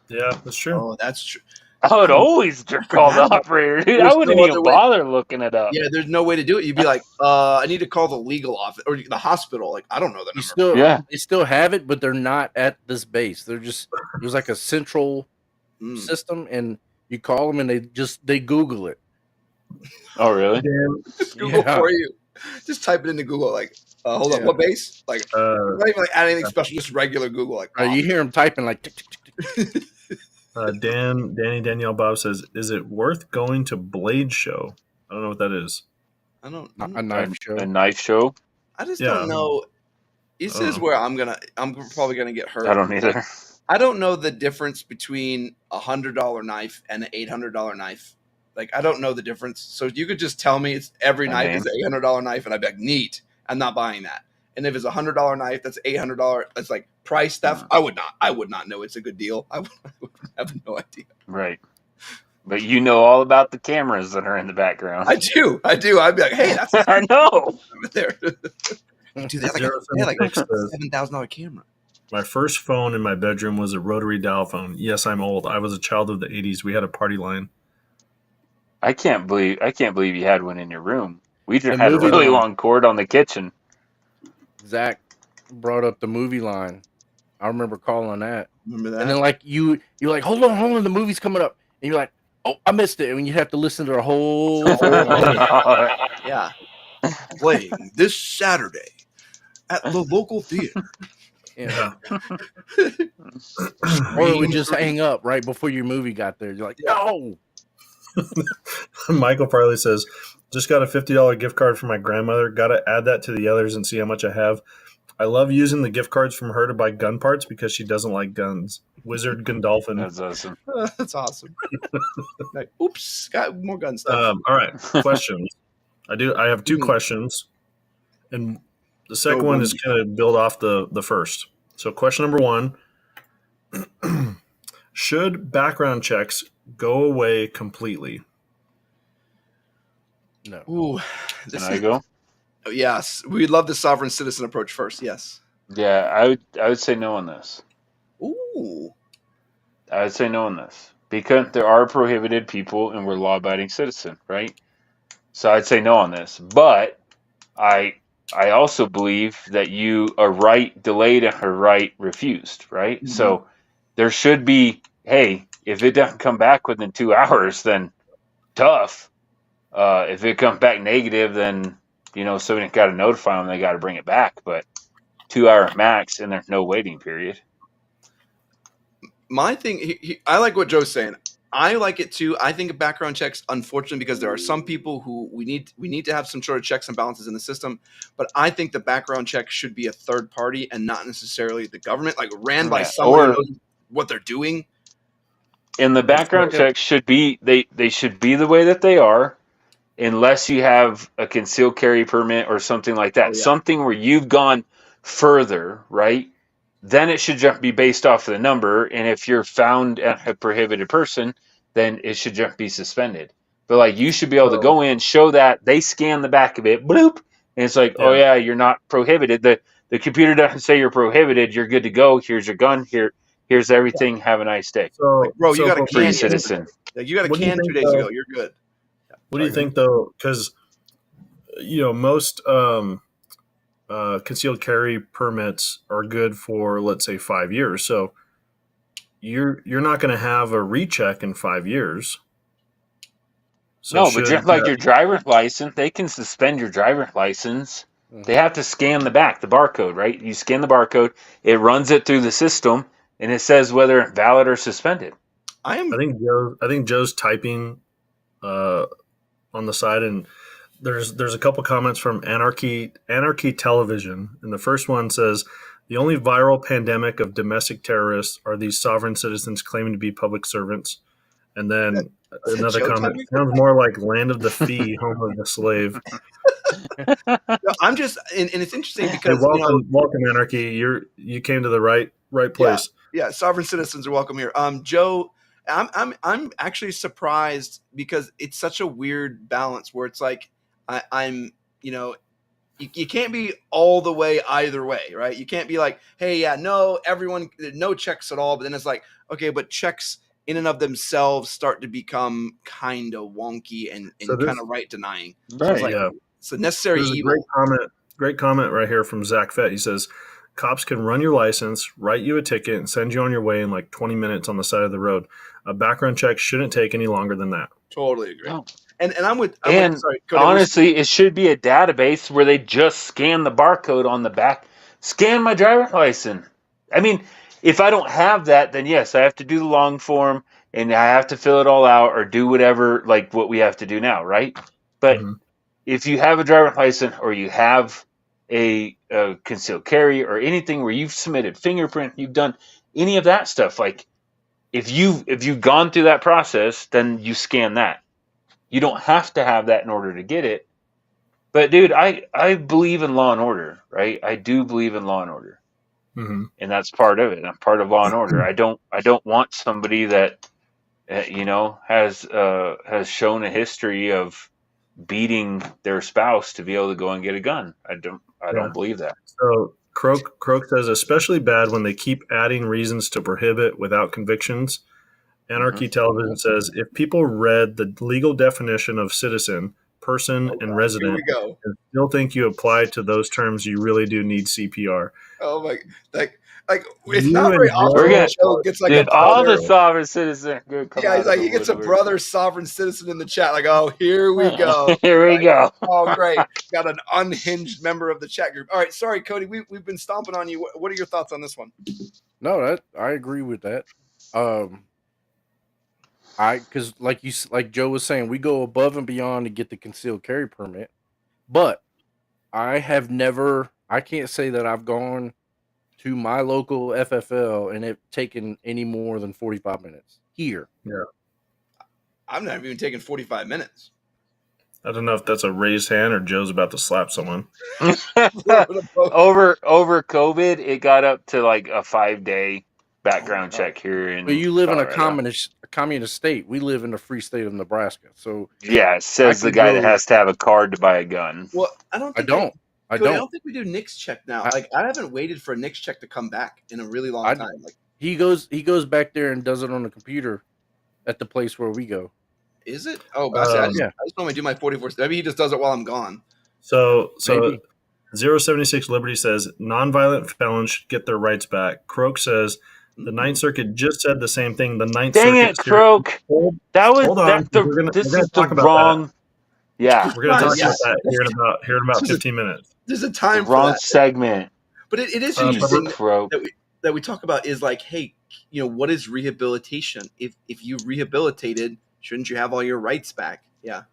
Yeah, that's true. Oh, that's true. I would always call the operator, dude. I There's wouldn't no even other way. bother looking it up. Yeah, there's no way to do it. You'd be like, I need to call the legal office or the hospital. Like, I don't know the number. They still have it, but they're not at this base. There's like a central system, and you call them, and they Google it. Oh, really? Just Google for you. Just type it into Google. Like, hold on, what base? Like, not even like add anything special. Just regular Google. Like, you hear them typing like. Tick, tick, tick, tick. Danielle Bob says, is it worth going to Blade Show? I don't know what that is. I don't. A knife show. A knife show? I just don't know. This is where I'm probably gonna get hurt. I don't either. I don't know the difference between $100 knife and an $800 knife. Like, I don't know the difference. So you could just tell me it's every knife is an $800 knife, and I'd be like, neat. I'm not buying that. And if it's a $100 knife, that's $800. That's like price stuff. I would not know it's a good deal. I would have no idea. Right. But you know all about the cameras that are in the background. I do. I'd be like, hey, that's I know over there. Dude, that's like a $7,000 camera. My first phone in my bedroom was a rotary dial phone. Yes, I'm old. I was a child of the 80s. We had a party line. I can't believe you had one in your room. We just had a really long cord on the kitchen. Zach brought up the movie line. I remember calling that. Remember that? And then like you're like, hold on, the movie's coming up. And you're like, oh, I missed it. And you have to listen to the whole yeah. Playing this Saturday at the local theater. Yeah. Yeah. Or it would just hang up right before your movie got there. You're like, no. Michael Farley says, just got a $50 gift card from my grandmother. Got to add that to the others and see how much I have. I love using the gift cards from her to buy gun parts because she doesn't like guns. Wizard Gandolphin. That's awesome. That's awesome. Like, oops, got more gun stuff. All right, questions. I have two questions, and the second one is going to build off the first. So, question number one: should background checks go away completely? No. Ooh, Can I go? Yes, we'd love the sovereign citizen approach first. Yes. Yeah, I would say no on this. Ooh. I would say no on this because there are prohibited people and we're law-abiding citizen, right? So I'd say no on this. But I also believe that a right delayed and a right refused, right? Mm-hmm. So there should be, hey, if it doesn't come back within 2 hours, then tough. If it comes back negative, then somebody got to notify them they got to bring it back. But 2 hour max, and there's no waiting period. My thing, I like what Joe's saying. I like it too. I think of background checks, unfortunately, because there are some people who we need to have some sort of checks and balances in the system. But I think the background check should be a third party and not necessarily the government, like ran by someone who knows what they're doing. And the background checks should be they should be the way that they are, unless you have a concealed carry permit or something like that. Oh, yeah. Something where you've gone further, right? Then it should just be based off of the number. And if you're found a prohibited person, then it should just be suspended. But like you should be able to go in, show that they scan the back of it, bloop, and it's like, oh yeah, you're not prohibited. The computer doesn't say you're prohibited. You're good to go. Here's your gun. Here's everything. Have a nice day. So, like, bro, you got a free citizen. Like, you got a can 2 days ago. You're good. What do you think though? Because most concealed carry permits are good for, let's say, 5 years. So you're not going to have a recheck in 5 years. So no, but just like your driver's license, they can suspend your driver's license. Mm-hmm. They have to scan the back, the barcode, right? You scan the barcode, it runs it through the system, and it says whether it's valid or suspended. I think Joe's typing on the side, and there's a couple comments from Anarchy Television, and the first one says, the only viral pandemic of domestic terrorists are these sovereign citizens claiming to be public servants. And then another comment, sounds more like land of the free, home of the slave. I'm just, and it's interesting because welcome Anarchy. You came to the right place. Yeah, sovereign citizens are welcome here. Joe, I'm actually surprised because it's such a weird balance where it's like I'm you can't be all the way either way, right? You can't be like, hey, yeah, no checks at all, but then it's like, okay, but checks in and of themselves start to become kind of wonky and kind of right denying. Right. So it's like, it's a necessary evil. Great comment right here from Zach Fett. He says, cops can run your license, write you a ticket, and send you on your way in like 20 minutes on the side of the road. A background check shouldn't take any longer than that. Totally agree. Oh. And honestly, it should be a database where they just scan the barcode on the back. Scan my driver's license. I mean, if I don't have that, then yes, I have to do the long form and I have to fill it all out or do whatever, like what we have to do now, right? But if you have a driver's license or you have a concealed carry or anything where you've submitted fingerprint, you've done any of that stuff, like if you've gone through that process, then you scan that. You don't have to have that in order to get it. But dude, I believe in law and order, right? I do believe in law and order. Mm-hmm. And that's part of it. I'm part of law and order. I don't want somebody that has shown a history of beating their spouse to be able to go and get a gun. I don't believe that. So Croak says, especially bad when they keep adding reasons to prohibit without convictions. Anarchy Television says, if people read the legal definition of citizen, person and Here resident we go. and still think you apply to those terms, you really do need CPR. Oh my, like it's You not and very We're often gonna- that Joe gets like a Dude, all brother. the sovereign citizens are gonna come Yeah, out he's like of he the gets a woodwork. brother sovereign citizen in the chat. Like, oh, here we go. Here we go. Oh, great. Got an unhinged member of the chat group. All right, sorry, Cody. We've been stomping on you. What are your thoughts on this one? No, I agree with that. Because like Joe was saying, we go above and beyond to get the concealed carry permit, but I can't say that I've gone to my local FFL and it taken any more than 45 minutes here. Yeah. I'm not even taking 45 minutes. I don't know if that's a raised hand or Joe's about to slap someone. over COVID, it got up to like a 5-day background check here in. But you live in a Colorado. communist state. We live in the free state of Nebraska. So Yeah, says the guy that has to have a card to buy a gun. Well, I don't I think don't. Cody, I don't think we do Nick's check now. I haven't waited for a Nick's check to come back in a really long time. Like, he goes back there and does it on the computer at the place where we go. is it? Oh, I just normally do my 44. Maybe he just does it while I'm gone. So Maybe. 076 Liberty says nonviolent felons should get their rights back. Croak says the Ninth Circuit just said the same thing. The Ninth Dang Circuit. it, Croak! That was Hold on. this we're gonna is the talk about wrong. That. Yeah, We're going to talk Yes. about that here in about 15 minutes. There's a the time for wrong that. segment. But it is Jesus interesting Croak. that we talk about is like, hey, what is rehabilitation? If you rehabilitated, shouldn't you have all your rights back? Yeah.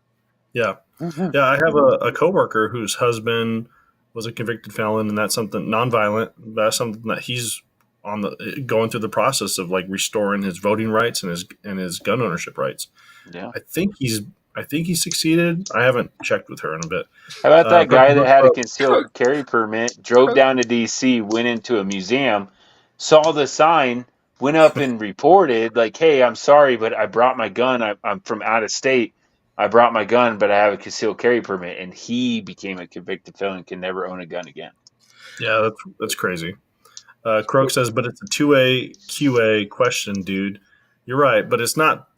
Yeah. Yeah, I have a coworker whose husband was a convicted felon, and that's something nonviolent. That's something that he's going through the process of like restoring his voting rights and his gun ownership rights. Yeah. I think he succeeded. I haven't checked with her in a bit. How about that guy that had a concealed carry permit, drove down to D.C., went into a museum, saw the sign, went up and reported, like, hey, I'm sorry, but I brought my gun. I'm from out of state. I brought my gun, but I have a concealed carry permit. And he became a convicted felon and can never own a gun again. Yeah, that's crazy. Croak says, but it's a 2A QA question, dude. You're right, but it's not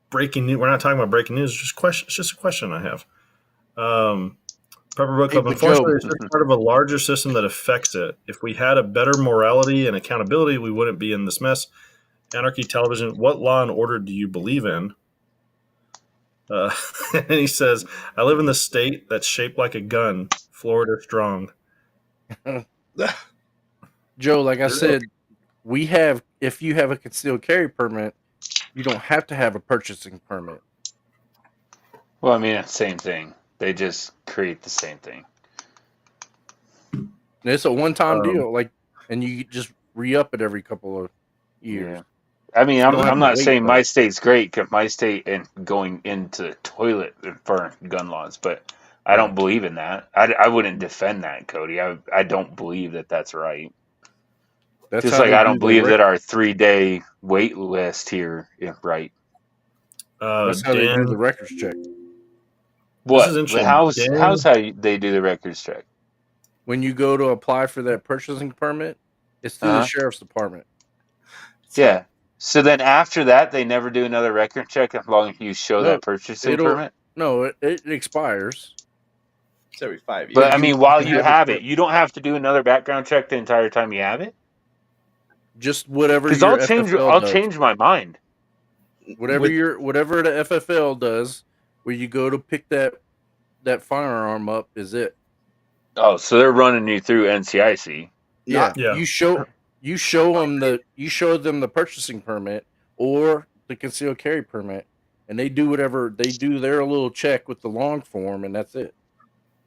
breaking news. We're not talking about breaking news. It's just a question I have. Pepper Book Club. Unfortunately, it's just part of a larger system that affects it. If we had a better morality and accountability, we wouldn't be in this mess. Anarchy Television. What law and order do you believe in? And he says, I live in the state that's shaped like a gun. Florida strong. Joe, like I said, if you have a concealed carry permit, you don't have to have a purchasing permit. Well, I mean, it's the same thing. They just create the same thing. And it's a one-time deal, and you just re-up it every couple of years. Yeah. I mean, don't have I'm to not wait saying for my it. state's great, 'cause my state and going into the toilet for gun laws, but I don't believe in that. I wouldn't defend that, Cody. I don't believe that that's right. That's Just how like they I do don't the believe that our 3-day wait list here is right. That's how they do the records check. This is What? interesting. How's how they do the records check? When you go to apply for that purchasing permit, it's through the sheriff's department. Yeah. So then after that, they never do another record check as long as you show that purchasing permit? No, it expires. It's every 5 years. But I mean, while you have it it, you don't have to do another background check the entire time you have it? Just whatever Because your I'll FFL change my mind. whatever the FFL does, where you go to pick that firearm up, is it. Oh, so they're running you through NCIC. Yeah. Yeah. You show them the purchasing permit or the concealed carry permit, and they do their little check with the long form, and that's it.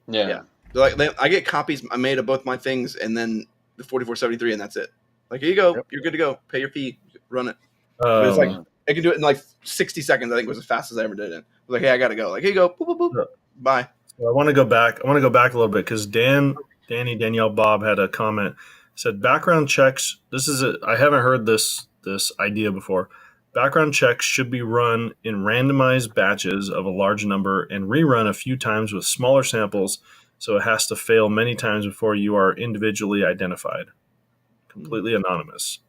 Yeah. I get copies I made of both my things and then the 4473, and that's it. Like, here you go. You're good to go. Pay your fee. Run it. But it's like I can do it in like 60 seconds. I think was as fast as I ever did it. I was like, hey, I gotta go. Like, here you go. Boop, boop, boop. Bye. I want to go back. I want to go back a little bit because Danielle, Bob had a comment. Said background checks. I haven't heard this idea before. Background checks should be run in randomized batches of a large number and rerun a few times with smaller samples, so it has to fail many times before you are individually identified. Completely anonymous.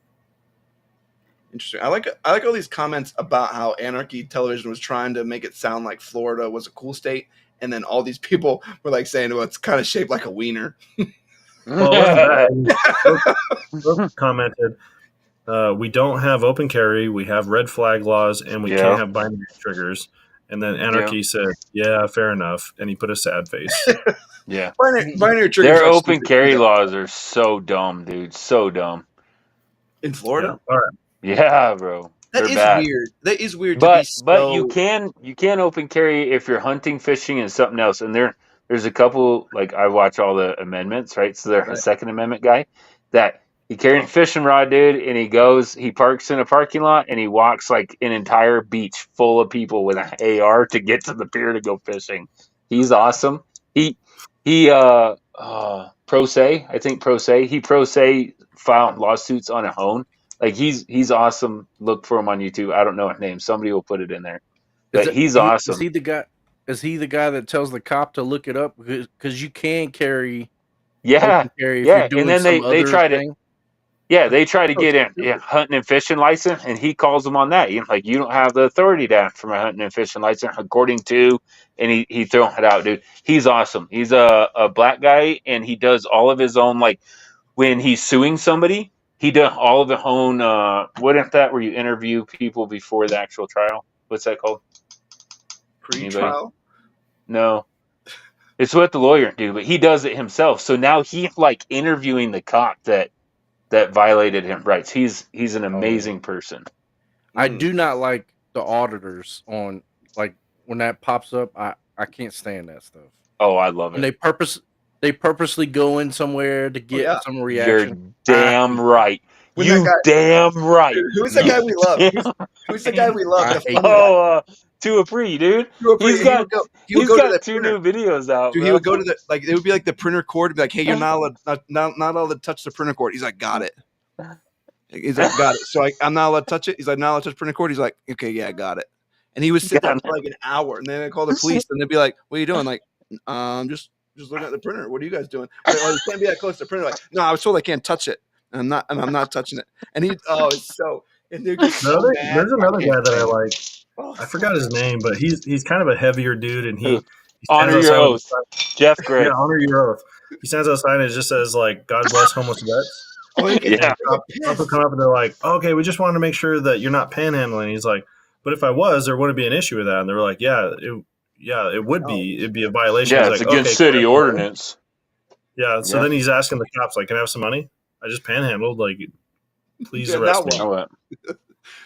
Interesting. I like all these comments about how Anarchy Television was trying to make it sound like Florida was a cool state, And then all these people were like saying, well, it's kind of shaped like a wiener. Well, it wasn't that. Brooke commented, we don't have open carry, we have red flag laws, and we can't have binary triggers. And then Anarchy said, yeah, fair enough. And he put a sad face. Yeah. Binary triggers. Their open carry laws are so dumb, dude. So dumb. In Florida? Yeah. All right. Yeah, bro. That They're is bad. weird. That is weird But to be but you can open carry if you're hunting, fishing, and something else. And there's a couple, like I watch all the amendments, right? So there's a Second Amendment guy that he carrying a fishing rod, dude, and he parks in a parking lot and he walks like an entire beach full of people with an AR to get to the pier to go fishing. He's awesome. He pro se, I think pro se. He pro se filed lawsuits on a hone. Like he's awesome. Look for him on YouTube. I don't know his name. Somebody will put it in there. But he's awesome. Is he the guy? Is he the guy that tells the cop to look it up because you can carry? Yeah, carry if yeah. You're doing And then they try thing. they try to get in hunting and fishing license, and he calls them on that. You don't have the authority to ask for a hunting and fishing license according to, and he throwing it out, dude. He's awesome. He's a black guy, and he does all of his own, like when he's suing somebody. He does all of the own. What is that? Where you interview people before the actual trial? What's that called? Pre-trial? No, it's what the lawyer do, but he does it himself. So now he's like interviewing the cop that violated his rights. He's an amazing person. I do not like the auditors on, like, when that pops up. I can't stand that stuff. Oh, I love it. And they purposely go in somewhere to get some reaction. You're damn right. Damn right. Who's that guy we love? Who's the guy we love? Tuapri, dude. He's got two new videos out. Dude, he would go to it would be like the printer cord and be like, hey, you're not allowed to touch the printer cord. He's like, got it. He's like, got it. So I'm not allowed to touch it. He's like, not allowed to touch the printer cord. He's like, okay, yeah, got it. And he would sit there for like an hour, and then they call the police, and they'd be like, what are you doing? Like, just looking at the printer. What are you guys doing? Like, you can't be that close to the printer. Like, no, I was told I can't touch it. And I'm not touching it. And it's so. And there's another guy that I like. I forgot his name, but he's kind of a heavier dude, and he honor your oath. Jeff Gray. Yeah, honor your oath. He stands outside and it just says like, "God bless homeless vets." Yeah. Cops will come up and they're like, "Okay, we just wanted to make sure that you're not panhandling." He's like, "But if I was, there wouldn't be an issue with that." And they're like, "Yeah, it would be. It'd be a violation." Yeah, it's like, against city ordinance. Yeah. So then he's asking the cops, like, "Can I have some money? I just panhandled. Like, please arrest me."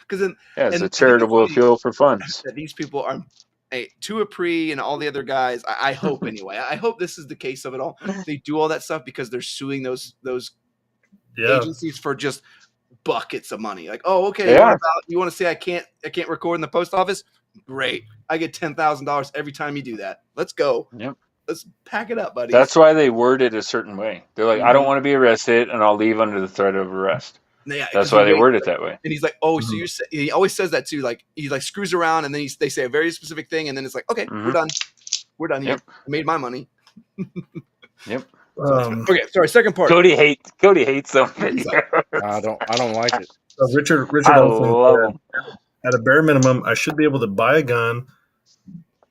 Because then, it's a charitable appeal for funds. These people are Tuapri and all the other guys. I hope anyway. I hope this is the case of it all. They do all that stuff because they're suing those agencies for just buckets of money. Like, oh, okay, you want to say I can't record in the post office? Great, I get $10,000 every time you do that. Let's go. Yep. Let's pack it up, buddy. That's why they word it a certain way. They're like, I don't want to be arrested, and I'll leave under the threat of arrest. Yeah, that's why they word it that way. And he's like, oh, so he always says that too. Like, he like screws around, and then they say a very specific thing, and then it's like, okay, we're done here. I made my money. Yep. Okay, sorry. Second part. Cody hates them. I don't like it. Richard I love them. At a bare minimum, I should be able to buy a gun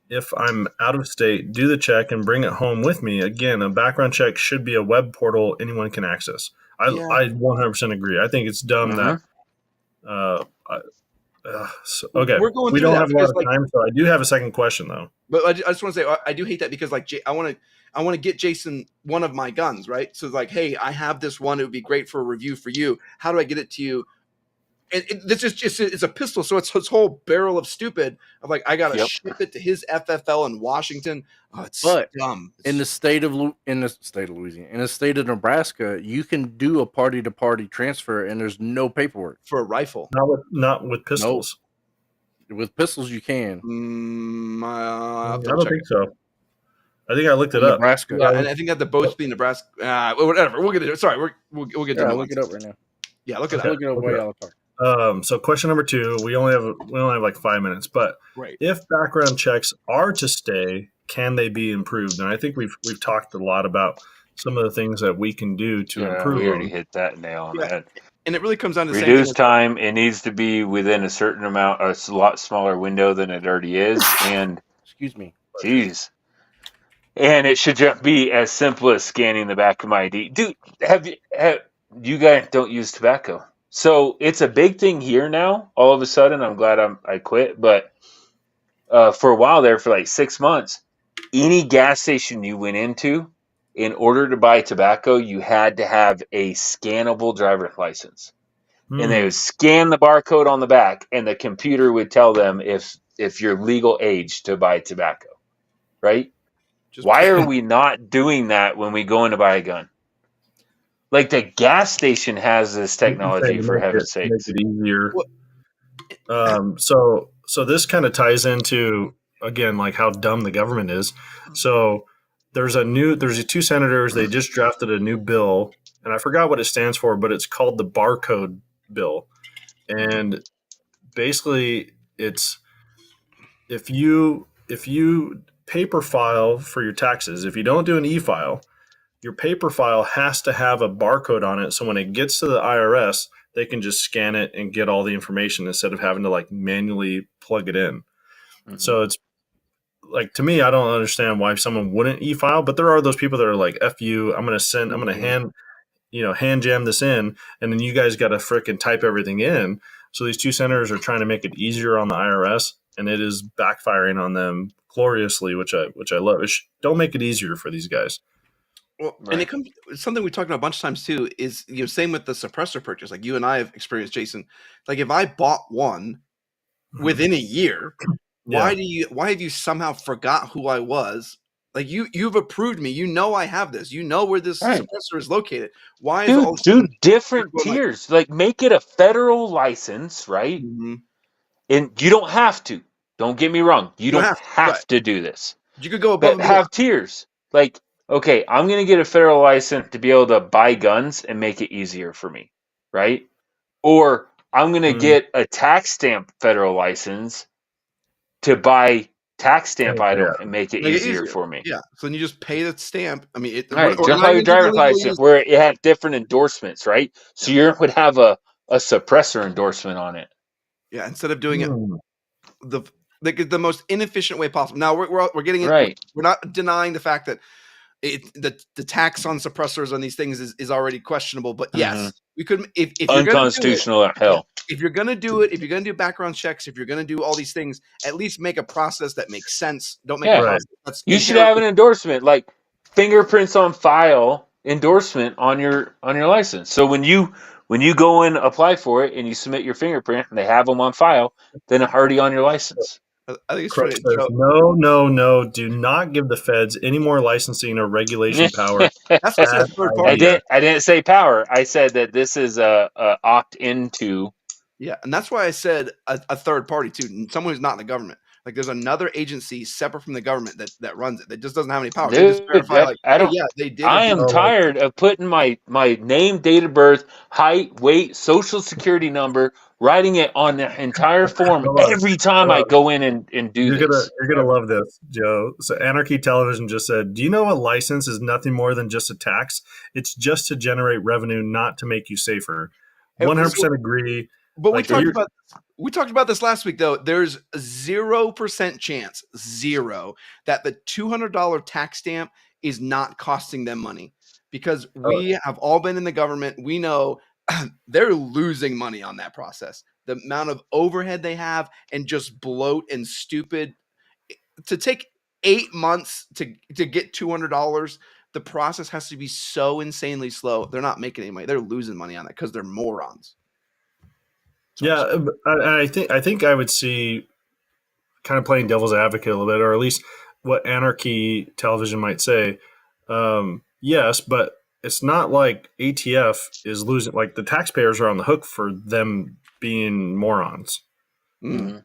if I'm out of state, do the check, and bring it home with me. Again, a background check should be a web portal anyone can access. I 100% agree. I think it's dumb that. Okay, we don't have a lot of time, so I do have a second question though. But I just want to say I do hate that because like I want to get Jason one of my guns, right? So like, hey, I have this one. It would be great for a review for you. How do I get it to you? And this is just it's a pistol, so it's his whole barrel of stupid of like I gotta ship it to his FFL in Washington. Oh, it's dumb. In the state of Louisiana, in the state of Nebraska, you can do a party to party transfer, and there's no paperwork for a rifle. Not with pistols. Nope. With pistols, you can. I don't think so. I think I looked it up. Nebraska. Yeah, and I think that the both be Nebraska. Whatever. We'll get it. Sorry, we'll get to look it up right now. Yeah, look it up. Look it up while y'all talk. So question number 2, we only have like 5 minutes, but if background checks are to stay, can they be improved? And I think we've talked a lot about some of the things that we can do to improve. We already hit that nail on the head. And it really comes down to reduce time. It needs to be within a certain amount, a lot smaller window than it already is. And excuse me, jeez, And it should just be as simple as scanning the back of my ID. Dude, have you guys don't use tobacco? So it's a big thing here now. All of a sudden, I'm glad I quit. But for a while there, for like 6 months, any gas station you went into, in order to buy tobacco, you had to have a scannable driver's license. And they would scan the barcode on the back, and the computer would tell them if you're legal age to buy tobacco, right? Why are we not doing that when we go in to buy a gun? Like the gas station has this technology, for heaven's sakes. Make it easier. So this kind of ties into, again, like how dumb the government is. So there's two senators. They just drafted a new bill, and I forgot what it stands for, but it's called the barcode bill. And basically, it's if you paper file for your taxes, if you don't do an e-file, your paper file has to have a barcode on it. So when it gets to the IRS, they can just scan it and get all the information instead of having to like manually plug it in. Mm-hmm. So it's like, to me, I don't understand why someone wouldn't e-file, but there are those people that are like, F you, I'm going to hand jam this in, and then you guys got to frickin' type everything in. So these two senators are trying to make it easier on the IRS, and it is backfiring on them gloriously, which I love. Don't make it easier for these guys. Well, right. And it comes something we talked about a bunch of times too. Is same with the suppressor purchase. Like you and I have experienced, Jason. Like if I bought one within a year, why have you somehow forgot who I was? Like you've approved me. You know I have this. You know where this suppressor is located. Why is all different tiers? Like make it a federal license, right? Mm-hmm. And you don't have to. Don't get me wrong. You don't have to do this. You could go above. But have tiers. Like, okay, I'm going to get a federal license to be able to buy guns and make it easier for me, right? Or I'm going to get a tax stamp federal license to buy tax stamp items and make it easier for me. Yeah, so then you just pay the stamp. I mean, just like your driver's license, where it had different endorsements, right? So you would have a suppressor endorsement on it. Yeah, instead of doing it the most inefficient way possible. Now we're getting into we're not denying the fact that the tax on suppressors on these things is already questionable, but yes, we could if you're unconstitutional at hell. If you're gonna do it, if you're gonna do background checks, if you're gonna do all these things, at least make a process that makes sense. Don't make a process that's you should have an endorsement, like fingerprints on file endorsement on your license. So when you go and apply for it and you submit your fingerprint and they have them on file, then it's already on your license. I think it's funny. No. Do not give the feds any more licensing or regulation power. That's a third party. I didn't say power. I said that this is a opt into. Yeah, and that's why I said a third party too. Someone who's not in the government. Like there's another agency separate from the government that runs it. That just doesn't have any power. Dude, they just verify they did. I am tired of putting my name, date of birth, height, weight, social security number, writing it on the entire form every time I go in and do this. You're gonna love this, Joe. So Anarchy Television just said, do you know a license is nothing more than just a tax? It's just to generate revenue, not to make you safer. 100% agree. But we talked about this last week, though. There's 0% chance, that the $200 tax stamp is not costing them money, because we have all been in the government. We know they're losing money on that process. The amount of overhead they have and just bloat and stupid to take 8 months to get $200. The process has to be so insanely slow. They're not making any money. They're losing money on that because they're morons. Yeah, I think I would see, kind of playing devil's advocate a little bit, or at least what Anarchy Television might say. Yes, but it's not like ATF is losing. Like the taxpayers are on the hook for them being morons. Mm-hmm.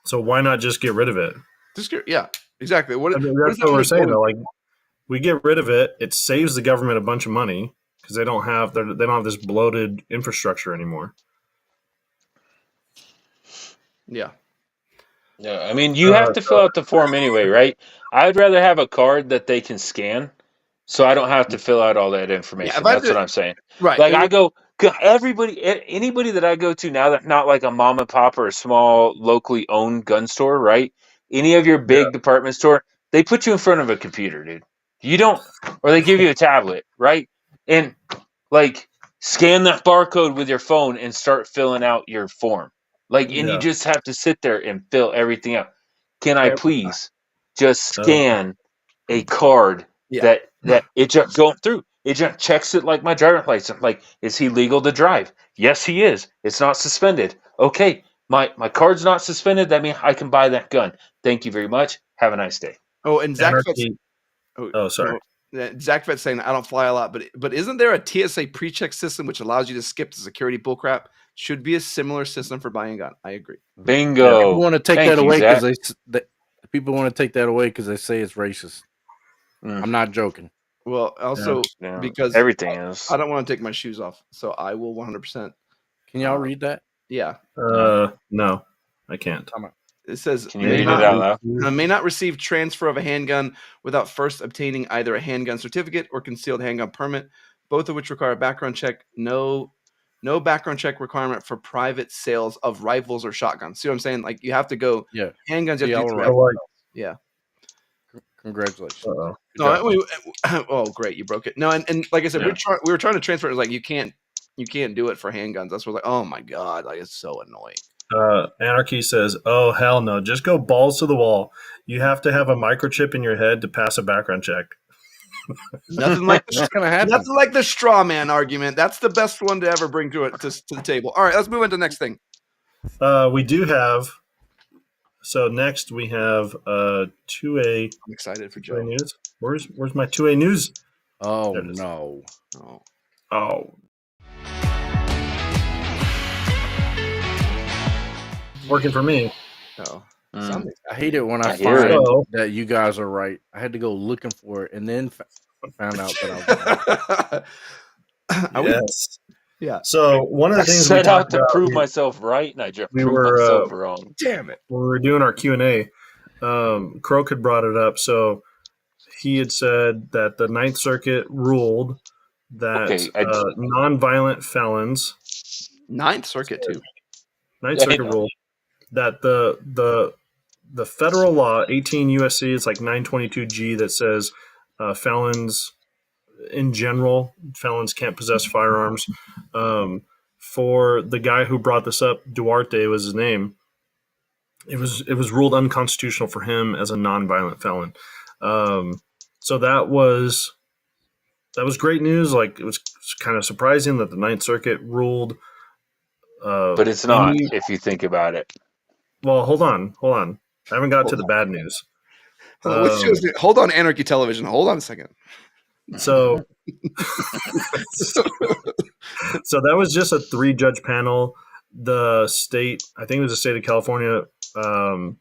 So why not just get rid of it? Yeah, exactly. That's what we're saying though. Like we get rid of it, it saves the government a bunch of money because they don't have this bloated infrastructure anymore. Yeah. No, I mean, you have to fill out the form anyway, right? I'd rather have a card that they can scan so I don't have to fill out all that information. That's what I'm saying. Right. Like anybody that I go to now that's not like a mom and pop or a small locally owned gun store, right? Any of your big department store, they put you in front of a computer, dude. You don't, or they give you a tablet, right? And like scan that barcode with your phone and start filling out your form. Like, and you just have to sit there and fill everything out. Can I please just scan a card that it just going through? It just checks it like my driver's license. Like, is he legal to drive? Yes, he is. It's not suspended. Okay, my card's not suspended. That means I can buy that gun. Thank you very much. Have a nice day. Oh, and Zach Anarchy. Sorry. Zach Fett's saying I don't fly a lot, but isn't there a TSA pre-check system which allows you to skip the security bullcrap? Should be a similar system for buying a gun. I agree. Bingo. People want to take Thank that you, away Zach. because people want to take that away because they say it's racist. I'm not joking. Well, also because everything is. I don't want to take my shoes off, so I will 100%. Can y'all read that? Yeah. No, I can't. It says Can you read it out loud? May not receive transfer of a handgun without first obtaining either a handgun certificate or concealed handgun permit, both of which require a background check. No background check requirement for private sales of rifles or shotguns. See what I'm saying? Like you have to go. Yeah. Handguns. You have to right. do yeah. Congratulations. Oh, great! You broke it. No, and like I said, we were trying to transfer. It was like you can't do it for handguns. That's what like. Oh my god! Like it's so annoying. Anarchy says, "Oh hell no! Just go balls to the wall. You have to have a microchip in your head to pass a background check." Nothing like nothing like the straw man argument. That's the best one to ever bring to the table. All right, let's move on to the next thing. We do have. So next we have 2A. I'm excited for Joe. News. Where's my 2A news? Oh no! Oh. Working for me. Oh. I hate it when I find that you guys are right. I had to go looking for it and then found out that I was right. Yes. Yeah. So one of the things I set out to prove myself right, and I just proved myself wrong. Damn it! When we were doing our Q&A, Croak had brought it up. So he had said that the Ninth Circuit ruled that nonviolent felons. Ninth Circuit too. Ninth Circuit ruled that the federal law 18 USC it's like 922G that says felons in general can't possess firearms. For the guy who brought this up, Duarte was his name. It was ruled unconstitutional for him as a nonviolent felon. So that was great news. Like it was kind of surprising that the Ninth Circuit ruled. But it's not if you think about it. Well, hold on. I haven't got to the bad news. Hold on, Anarchy Television. Hold on a second. So that was just a 3-judge panel. The state, I think it was the state of California, filed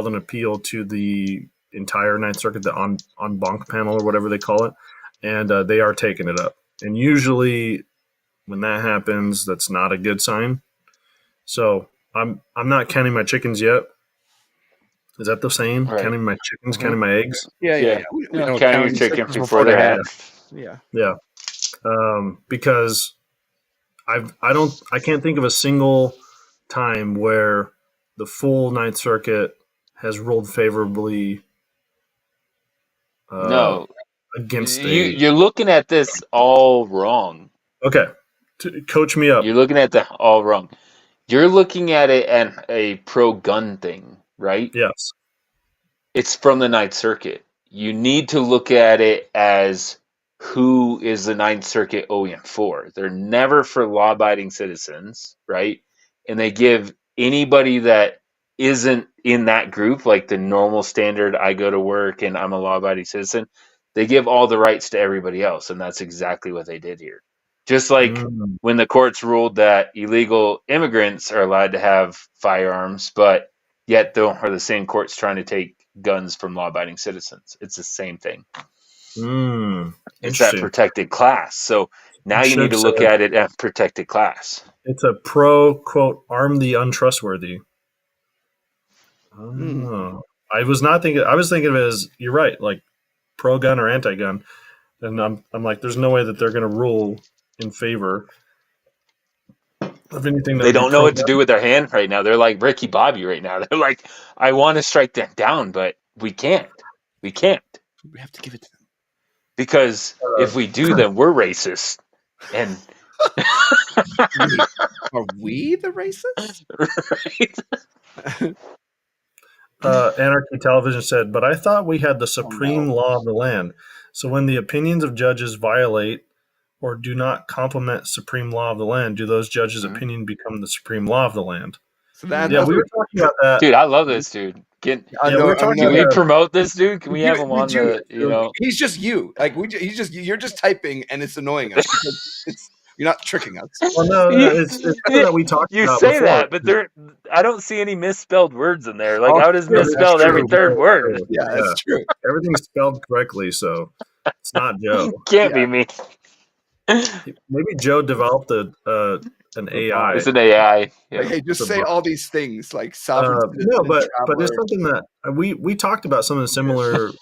an appeal to the entire Ninth Circuit, the en banc panel or whatever they call it, and they are taking it up. And usually, when that happens, that's not a good sign. So I'm not counting my chickens yet. Is that the same? Right. Counting my chickens, counting my eggs? Yeah. We don't count your chickens before they're hatched. Yeah. Because I can't think of a single time where the full Ninth Circuit has ruled favorably. Against you're looking at this all wrong. Okay, coach me up. You're looking at that all wrong. You're looking at it as a pro-gun thing, right? Yes. It's from the Ninth Circuit. You need to look at it as who is the Ninth Circuit OEM for. They're never for law-abiding citizens, right? And they give anybody that isn't in that group, like the normal standard, I go to work and I'm a law-abiding citizen, they give all the rights to everybody else, and that's exactly what they did here. Just like when the courts ruled that illegal immigrants are allowed to have firearms, but yet they are the same courts trying to take guns from law-abiding citizens. It's the same thing. It's that protected class. So now you need to look at it as protected class. It's a quote, arm the untrustworthy. I was thinking of it as, you're right, like pro-gun or anti-gun. And I'm like, there's no way that they're going to rule in favor of anything. They don't know what to do with their hand right now. They're like Ricky Bobby right now. They're like, I want to strike that down, but We can't. We can't. We have to give it to them. Because if we do, then we're racist. And Wait, are we the racists? right? Anarchy Television said, but I thought we had the supreme law of the land. So when the opinions of judges violate or do not complement supreme law of the land, do those judges' opinion become the supreme law of the land? So that, Yeah, we were talking about that. Dude, I love this dude. I yeah, know. we were talking Can we about promote this dude? Can we have him on do. the, you know? He's just you. Like you're just typing, and it's annoying us because you're not tricking us. Well, no, it's something that we talked You about say before. that, but I don't see any misspelled words in there. Like, Oh, how does yeah, that's misspelled every true. third word? Yeah, that's true. Everything's spelled correctly, so it's not Joe. Can't be me. Maybe Joe developed an AI. It's an AI. Yeah. Like, hey, just It's a say bot. all these things like sovereign. No, but it's traveler. something that we talked about something similarly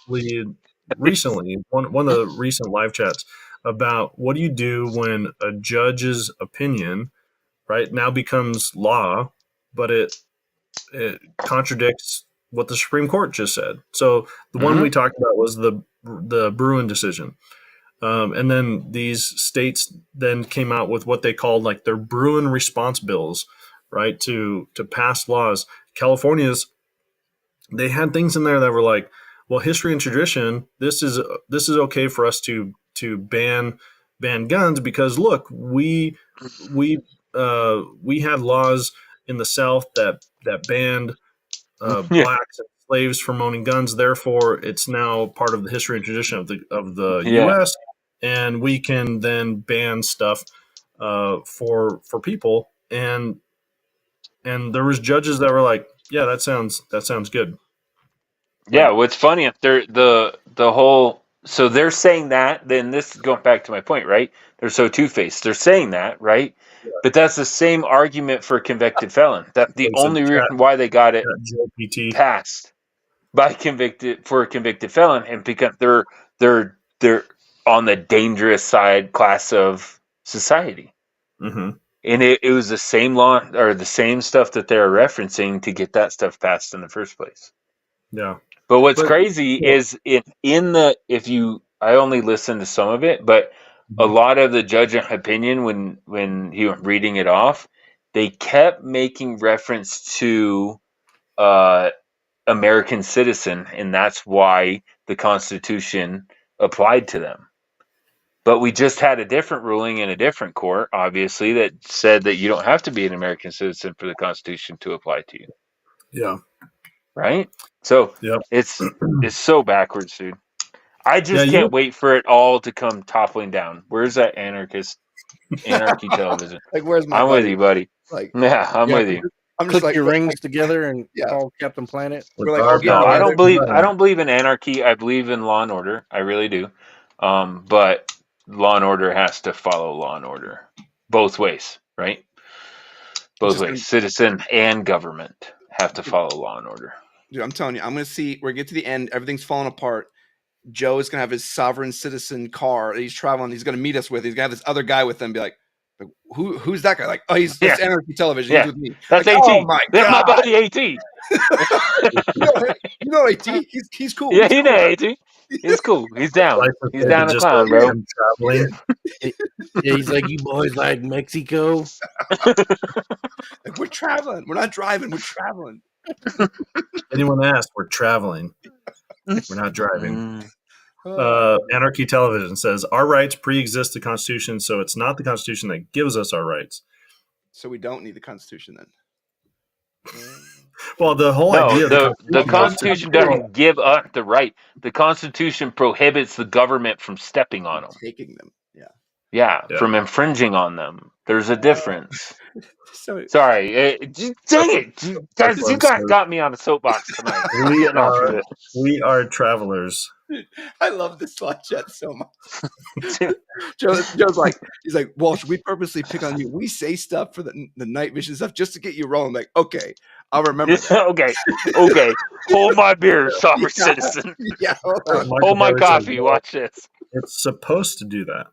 recently. One of the recent live chats about what do you do when a judge's opinion, right, now becomes law, but it contradicts what the Supreme Court just said. So the one we talked about was the Bruin decision. And then these states then came out with what they called like their Bruin response bills, right, to pass laws. California's, they had things in there that were like, well, history and tradition, this is okay for us to ban guns because look, we had laws in the South that banned blacks and slaves from owning guns. Therefore, it's now part of the history and tradition of the U.S. And we can then ban stuff for people. And there was judges that were like, yeah, that sounds good. Yeah, what's funny if they're the whole, so they're saying that, then this is going back to my point, right? They're so two-faced. They're saying that, right? Yeah. But that's the same argument for convicted felon. That's the only reason why they got it passed by a convicted felon, and because they're on the dangerous side class of society. Mm-hmm. And it was the same law or the same stuff that they're referencing to get that stuff passed in the first place. Yeah. But what's crazy is I only listened to some of it, but a lot of the judge opinion when he was reading it off, they kept making reference to American citizen, and that's why the Constitution applied to them. But we just had a different ruling in a different court, obviously, that said that you don't have to be an American citizen for the Constitution to apply to you. Yeah. Right? So it's so backwards, dude. I just can't wait for it all to come toppling down. Where's that anarchy television? Like, where's my I'm buddy? with you, buddy. Like, I'm with you. I'm just Click like your rings together and call Captain Planet. We're like, no, I don't believe in anarchy. I believe in law and order. I really do. But law and order has to follow law and order both ways, right? Both ways. Citizen and government have to follow law and order. Dude, I'm telling you, I'm going to see, we're going to get to the end. Everything's falling apart. Joe is going to have his sovereign citizen car that he's traveling. He's going to meet us with. He's going to have this other guy with him. Be like, who's that guy? Like, oh, that's Anarchy Television. He's with me. That's like, AT. Oh my That's God. my buddy AT. you know AT. He's cool. Yeah, you know AT. He's cool. He's down. He's down to clown, bro. Yeah, he's like, you boys like Mexico? Like, we're traveling. We're not driving. We're traveling. Anyone asked, we're traveling. We're not driving. Anarchy Television says, our rights pre-exist the Constitution, so it's not the Constitution that gives us our rights. So we don't need the Constitution then. Well, the whole idea of the Constitution doesn't give us the right. The Constitution prohibits the government from stepping on them. Taking them. Yeah, from infringing on them. There's a difference. Sorry. Dang it. Guys, you got me on a soapbox tonight. We are travelers. I love this live chat so much. Joe's like, he's like, Walsh, we purposely pick on you. We say stuff for the night vision stuff just to get you rolling. Like, okay, I'll remember that. Okay. Hold my beer, sovereign citizen. Yeah. Hold my coffee. Watch this. It's supposed to do that.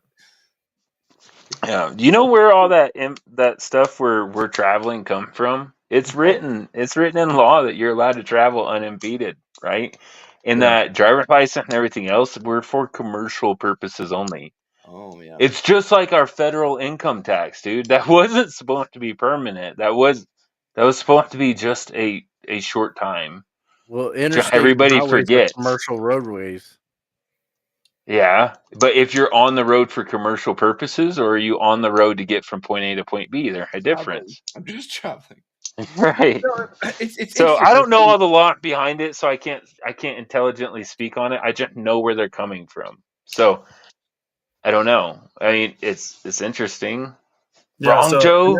Yeah, you know where all that stuff where we're traveling come from? It's written in law that you're allowed to travel unimpeded, right? and Yeah. that driver's license and everything else were for commercial purposes only. Oh yeah. It's just like our federal income tax, dude. That wasn't supposed to be permanent. That was supposed to be just a short time. Well, interstate Everybody highways are forgets. commercial roadways. Yeah, but if you're on the road for commercial purposes, or are you on the road to get from point A to point B, there's a difference. I'm just traveling. Right. No, it's So interesting. I don't know all the law behind it, so I can't intelligently speak on it. I just know where they're coming from. So I don't know. I mean, it's interesting. Yeah, Wrong, so Joe?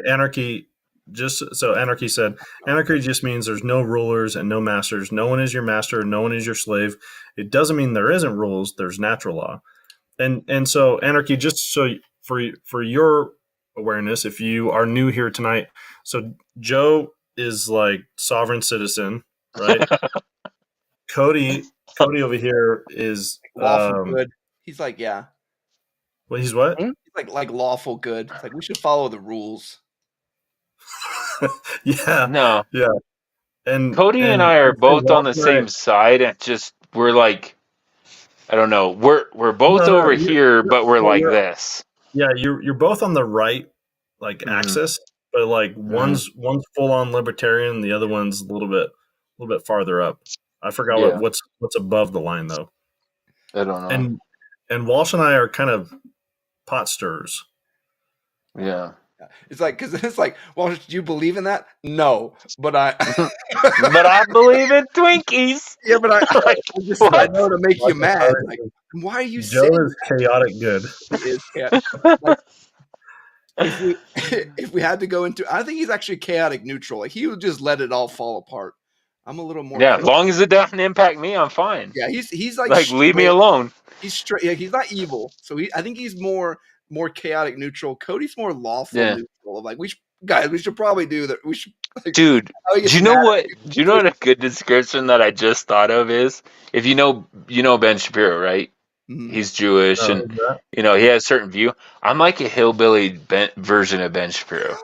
anarchy anarchy said anarchy just means there's no rulers and no masters. No one is your master, no one is your slave. It doesn't mean there isn't rules, there's natural law. And so anarchy, just so for your awareness, if you are new here tonight, so Joe is like sovereign citizen, right? Cody over here is Lawful good. He's like, yeah. well, he's what? Hmm? He's like lawful good. It's like we should follow the rules. Yeah. No. Yeah. And Cody and I are both on the Walter- same side, and just we're like, I don't know. We're both No, over you're- here, but we're like you're- this. Yeah, you're both on the right axis, but like one's full on libertarian, the other one's a little bit farther up. I forgot what's above the line though. I don't know. And Walsh and I are kind of pot stirrers. Yeah. It's like, because it's like, well, do you believe in that? No, but I. But I believe in Twinkies. Yeah, but I know to make you mad. Like, why are you Joe saying is chaotic good. he is like, if we had to go into, I think he's actually chaotic neutral. Like he would just let it all fall apart. I'm a little more. Yeah, as long as it doesn't impact me, I'm fine. Yeah, he's like leave me alone. He's straight. Yeah, he's not evil. So I think he's more chaotic neutral. Cody's more lawful neutral. Like we should probably do that. We should. Like, dude, do you know what? Do you know what a good description that I just thought of is? If you know Ben Shapiro, right? Mm-hmm. He's Jewish, and he has a certain view. I'm like a hillbilly version of Ben Shapiro.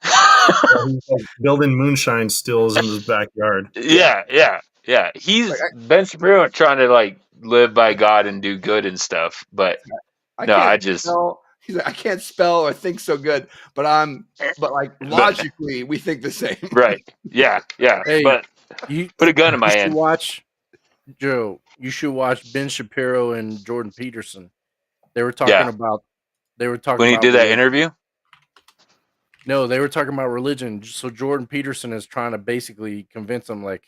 He's like building moonshine stills in his backyard. Yeah. He's like, Ben Shapiro trying to like live by God and do good and stuff, but he's like, I can't spell or think so good, but like logically we think the same. Right. Yeah. Hey, but you put a gun in my hand. You should watch Ben Shapiro and Jordan Peterson. They were talking about when he did that interview. No, they were talking about religion. So Jordan Peterson is trying to basically convince them, like,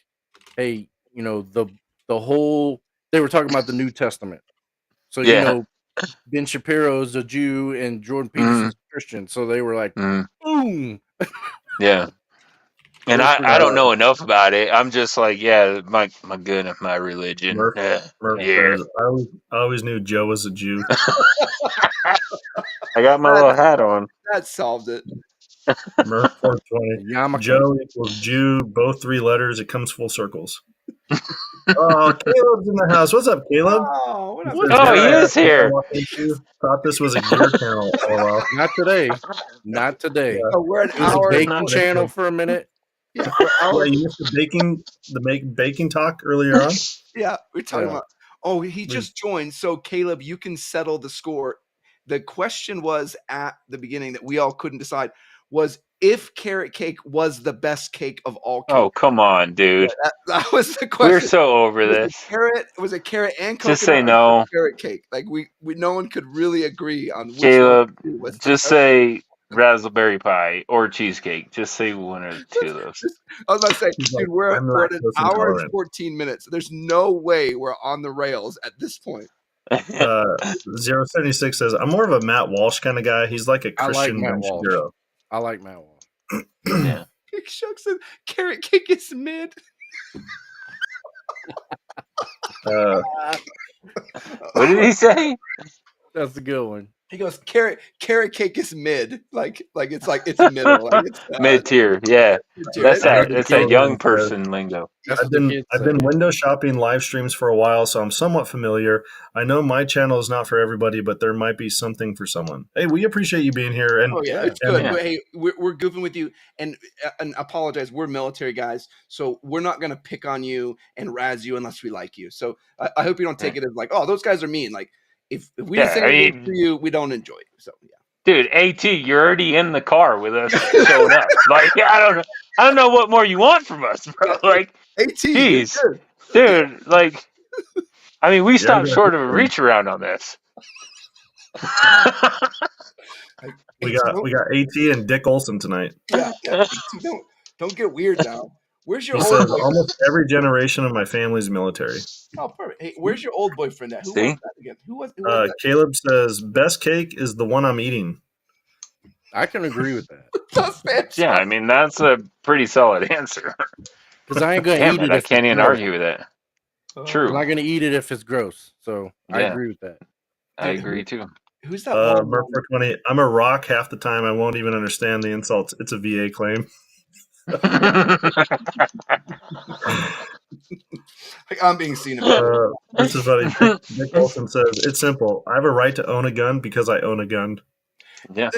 hey, the whole. They were talking about the New Testament. So Ben Shapiro's a Jew and Jordan Peterson's a Christian. So they were like, boom. Yeah. And I don't know enough about it. I'm just like, my goodness, my religion. Murph says, I always knew Joe was a Jew. I got my little hat on. That solved it. Murph 420. Joe equals Jew, both 3 letters. It comes full circles. Oh, Caleb's in the house. What's up, Caleb? Oh, he is here. Thought this was a gear channel for a while. Not today. Not today. Yeah. Oh, we're an hour baking channel for a minute. Yeah, you missed the baking talk earlier on. Yeah, we're talking about. Oh, he just joined. So Caleb, you can settle the score. The question was at the beginning that we all couldn't decide was if carrot cake was the best cake of all cake. Oh, come on, dude. Yeah, that was the question. We're so over this. Was it carrot and coconut? Just say no. Carrot cake. Like we no one could really agree on which Caleb, one just say raspberry pie or cheesecake. Just say one or two of those. I was about to say, dude, we're at an hour and 14 minutes. There's no way we're on the rails at this point. 076 says, I'm more of a Matt Walsh kind of guy. He's like a Christian Ben Shapiro. I like Matt Walsh. Yeah. Shucks said carrot cake is mid. What did he say? That's a good one. He goes, carrot cake is mid, like it's a middle, like it's Mid tier, yeah. mid-tier. That's I heard that. the That's that kid young says, person lingo. That's I've what the been kids I've say. been window shopping live streams for a while, so I'm somewhat familiar. I know my channel is not for everybody, but there might be something for someone. Hey, we appreciate you being here, and Oh yeah, it's and good. Yeah. But hey, we're goofing with you, and apologize. We're military guys, so we're not gonna pick on you and razz you unless we like you. So I hope you don't take it as like, oh, those guys are mean. Like if we didn't say Yeah, I anything mean, to you, we don't enjoy you. So yeah. dude, AT, you're already in the car with us showing up. Like, I don't know what more you want from us, bro. Like, AT, you're jeez, good. dude. Like, I mean, we yeah, stopped short of a reach around on this. Like, we AT, got AT and Dick Olson tonight. yeah. AT, don't get weird now. Where's your He old says boyfriend? almost every generation of my family's military. Oh, perfect. Hey, where's your old boyfriend at? Who was See? that again? Who was that? Caleb says best cake is the one I'm eating. I can agree with that That's fantastic. Yeah, I mean, that's a pretty solid answer. because I ain't gonna Damn eat it, it. I If can't it's even gross. argue with that. True. I'm not gonna eat it if it's gross. So I Yeah. agree with that. I Dude, agree too. Who's that? Long Merc 420. I'm a rock half the time. I won't even understand the insults. It's a VA claim. Like, I'm being seen about. This is funny. Dick Olson says it's simple. I have a right to own a gun because I own a gun. Yeah.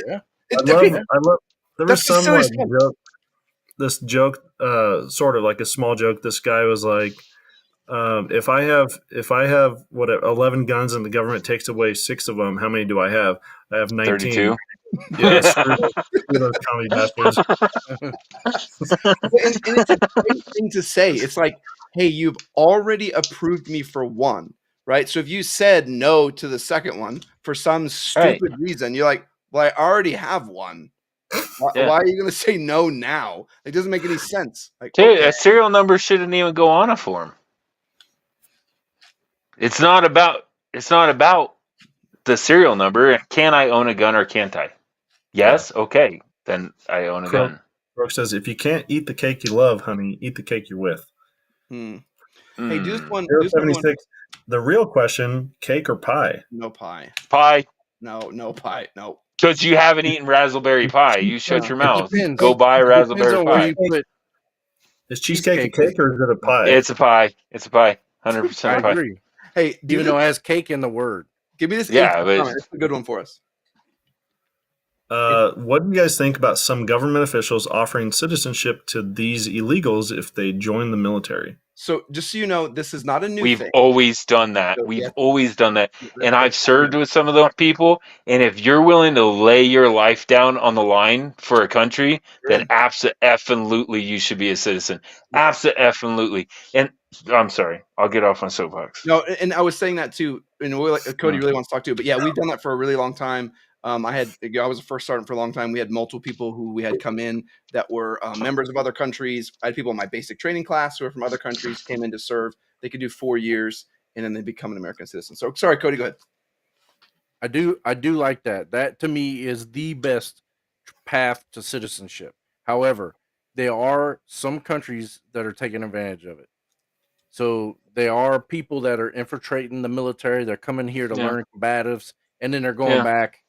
It's I okay. love. There was That's the some silliest like one. joke. This joke, sort of like a small joke. This guy was like, if I have what 11 guns and the government takes away 6 of them, how many do I have? I have 19. 32. Yeah, screw those comedy bastards. And it's a great thing to say. It's like, hey, you've already approved me for one, right? So if you said no to the second one for some stupid reason, you're like, well, I already have one. Why are you going to say no now? It doesn't make any sense. Like, Dude, okay. a serial number shouldn't even go on a form. It's not about the serial number. Can I own a gun or can't I? Yes, okay. Then I own a gun. Brooke says, if you can't eat the cake you love, honey, eat the cake you're with. Hey, do this one. 076. The real question, cake or pie? No pie. Pie. No pie. No. Because you haven't eaten raspberry pie. You shut your mouth. depends. Go buy Depends raspberry on where pie. you put. Is cheesecake a Cheesecake cake or is it a pie? It's a pie. It's a pie. I 100% pie. agree. Hey, Even though it has cake in the word. give me this. Yeah, info but- comment. It's a good one for us. What do you guys think about some government officials offering citizenship to these illegals if they join the military? So just so you know, this is not a new We've thing. always done that. So, We've yeah. always done that. And I've served with some of those people. And if you're willing to lay your life down on the line for a country, then absolutely you should be a citizen. Absolutely. And I'm sorry, I'll get off my soapbox. No, and I was saying that too. And Cody really wants to talk to. But yeah, we've done that for a really long time. I was a first sergeant for a long time. We had multiple people who we had come in that were members of other countries. I had people in my basic training class who were from other countries, came in to serve. They could do 4 years, and then they become an American citizen. So sorry, Cody, go ahead. I do like that. That to me is the best path to citizenship. However, there are some countries that are taking advantage of it. So there are people that are infiltrating the military. They're coming here to learn combatives, and then they're going back.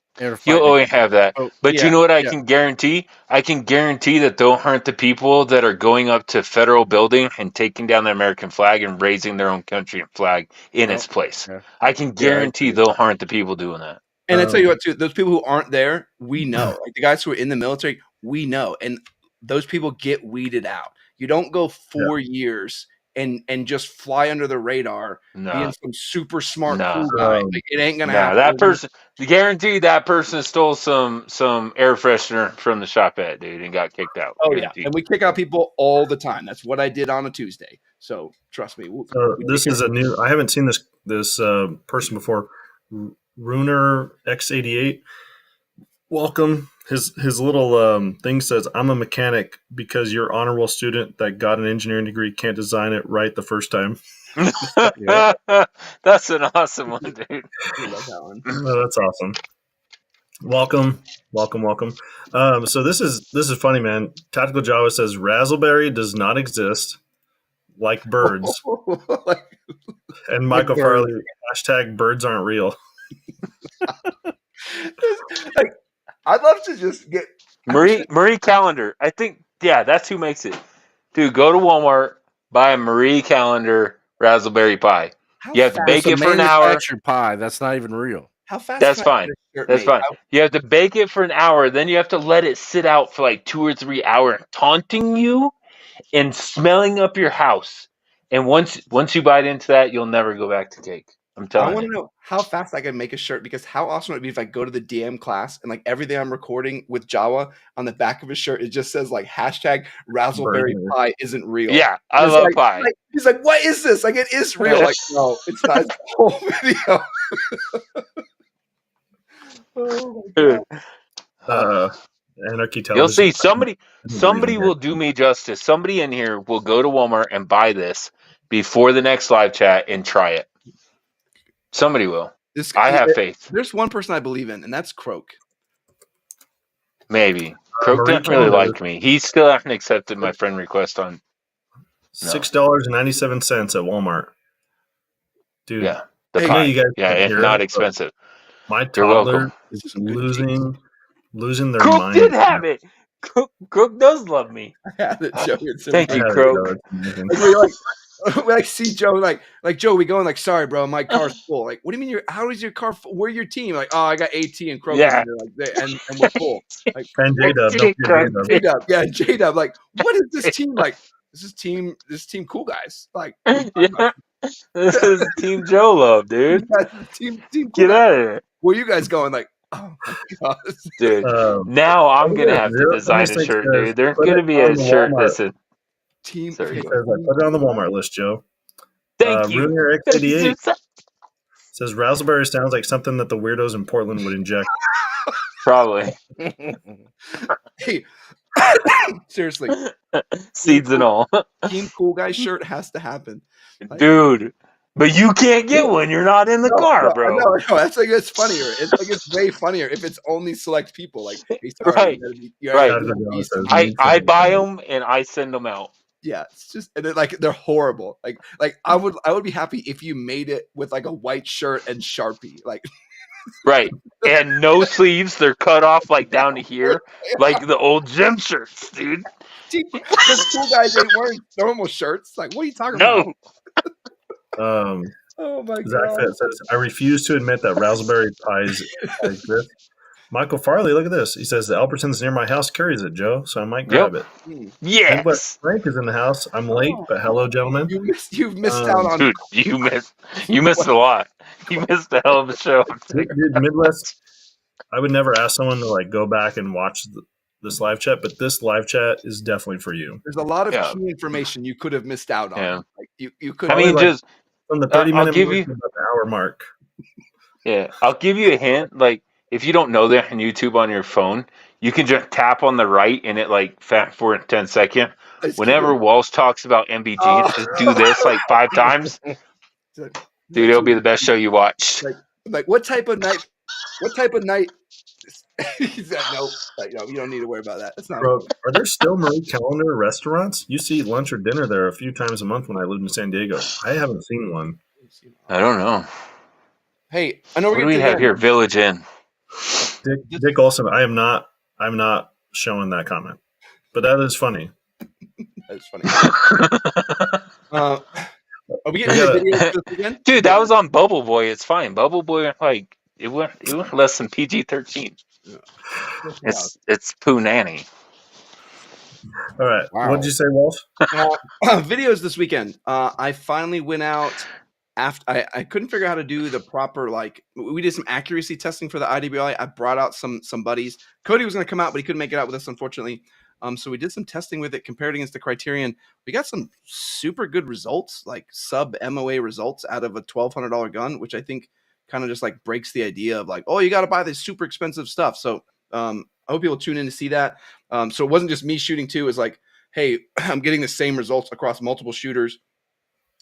You'll always have that. But yeah, you know what I can guarantee? I can guarantee that they'll hurt the people that are going up to federal building and taking down the American flag and raising their own country and flag in its place. Yeah. I can guarantee they'll harm the people doing that. And I tell you what, too, those people who aren't there, we know. Like the guys who are in the military, we know. And those people get weeded out. You don't go 4 years and just fly under the radar being some super smart cool guy. Like, it ain't gonna happen. That person, guarantee that person stole some air freshener from the shop at, dude, and got kicked out. Oh guaranteed. yeah, and we kick out people all the time. That's what I did on a Tuesday. So trust me. This is a new. I haven't seen this person before. Runer X88. Welcome. His little thing says, "I'm a mechanic because your honorable student that got an engineering degree can't design it right the first time." That's an awesome one, dude. I love that one. Oh, that's awesome. Welcome. So this is funny, man. Tactical Java says raspberry does not exist, like birds. And Michael Farley, hashtag birds aren't real. I'd love to just get Marie Calendar. I think, yeah, that's who makes it. Dude, go to Walmart, buy a Marie Calendar Raspberry Pi. How You have to fast- bake It's a it for an hour. manufactured pie. That's not even real. How fast? That's can I fine. get a shirt That's made? fine. You have to bake it for an hour, then you have to let it sit out for like 2 or 3 hours, taunting you and smelling up your house. And once you bite into that, you'll never go back to cake. I'm I telling want to you. know how fast I can make a shirt, because how awesome would it be if I go to the DM class and like everything I'm recording with Jawa on the back of his shirt, it just says like hashtag Raspberry Burger. Pi isn't real. Yeah, I And it's love like, pie. he's like, what is this? Like, it is real. Like, no, it's not. It's the whole video. Oh my Dude, god. Anarchy you'll Television. see somebody will do me justice. Somebody in here will go to Walmart and buy this before the next live chat and try it. Somebody will. This I have faith. There's one person I believe in, and that's Croak. Maybe. Croak Marie didn't really Calendar. like me. He still hasn't accepted my friend request on. $6.97 at Walmart. Dude, Yeah, the Hey, I know pie. you guys Yeah, can't it's hear not it, expensive. my You're toddler welcome. This is is some good cheese. losing their Croak mind. did have it. Croak does love me. I had it, Joe. It's Thank I you, have it, Croak. Joe. It's amazing. Like, we like see Joe like Joe, we going like, sorry, bro, my car's full. Like, what do you mean how is your car full? We're your team. Like, oh, I got AT and Croak Yeah. over there, like, and we're full. Like, And J-Dub, don't Croak forget J-Dub. did. J-Dub, yeah, J-Dub, like, what is this team like? This is team cool guys. Like, what are you talking about? This is Team Joe Love, dude. Yeah, team cool Get guys. out of here. Where you guys going? Like, oh my god. Dude, now I'm going to have to 076 design a shirt, says, dude. There's put going to it be on a the shirt Walmart. that says, Team Sorry, It go says, put it on the Walmart list, Joe. thank you. Ruiner Thank you, X88 Susan. says raspberry sounds like something that the weirdos in Portland would inject. Probably. Hey, seriously, Seeds and all. team cool guy shirt has to happen. Like, Dude. But you can't get one. You're not in the car, bro. No, that's like, it's funnier. It's like, it's way funnier if it's only select people. Like, hey, sorry, Right. Right. I buy them and I send them out. Yeah, it's just, and they're like, they're horrible. Like I would be happy if you made it with like a white shirt and Sharpie. Like, Right. And no sleeves. They're cut off like down to here. Like the old gym shirts, dude. because cool guys ain't wearing normal shirts. Like, what are you talking about? No. Oh my Zach god. Fett says, I refuse to admit that Raspberry Pis exist. Michael Farley, look at this. He says, the Albertsons near my house carries it, Joe, so I might grab it. Yes. Midwest Frank is in the house. I'm late, but hello, gentlemen. You've missed out on. Dude, you missed a lot. You missed a hell of a show. Dude, Midwest, I would never ask someone to like go back and watch this live chat, but this live chat is definitely for you. There's a lot of key information you could have missed out on. Yeah. Like, you could. I mean, like, just from the 30-minute I'll give mark you to about the hour mark. Yeah, I'll give you a hint. Like, if you don't know that on YouTube on your phone, you can just tap on the right and it like fast forward 10 seconds. Whenever Walsh talks about MBG, just do this like 5 times. Dude, it'll be the best show you watch. Like what type of night? What type of night? He said, no, like, no, you don't need to worry about that. That's not. Bro, are there still Marie Calendar restaurants? You see lunch or dinner there a few times a month when I lived in San Diego. I haven't seen one. I don't know. Hey, I know What do we have here? Village Inn. Dick Olson, I'm not showing that comment, but that is funny. That's funny. Are we getting the video this again? Dude, that was on Bubble Boy. It's fine. Bubble Boy, like it went less than PG-13. Yeah. It's Pooh Nanny. All right. Wow. What did you say, Wolf? Videos this weekend. I finally went out after I couldn't figure out how to do the proper, like, we did some accuracy testing for the IWI. I brought out some buddies. Cody was going to come out, but he couldn't make it out with us, unfortunately. So we did some testing with it, compared against the Criterion. We got some super good results, like sub MOA results out of a $1,200 gun, which I think kind of just like breaks the idea of like, oh, you got to buy this super expensive stuff. So I hope people tune in to see that. So it wasn't just me shooting too. It's like, hey, I'm getting the same results across multiple shooters.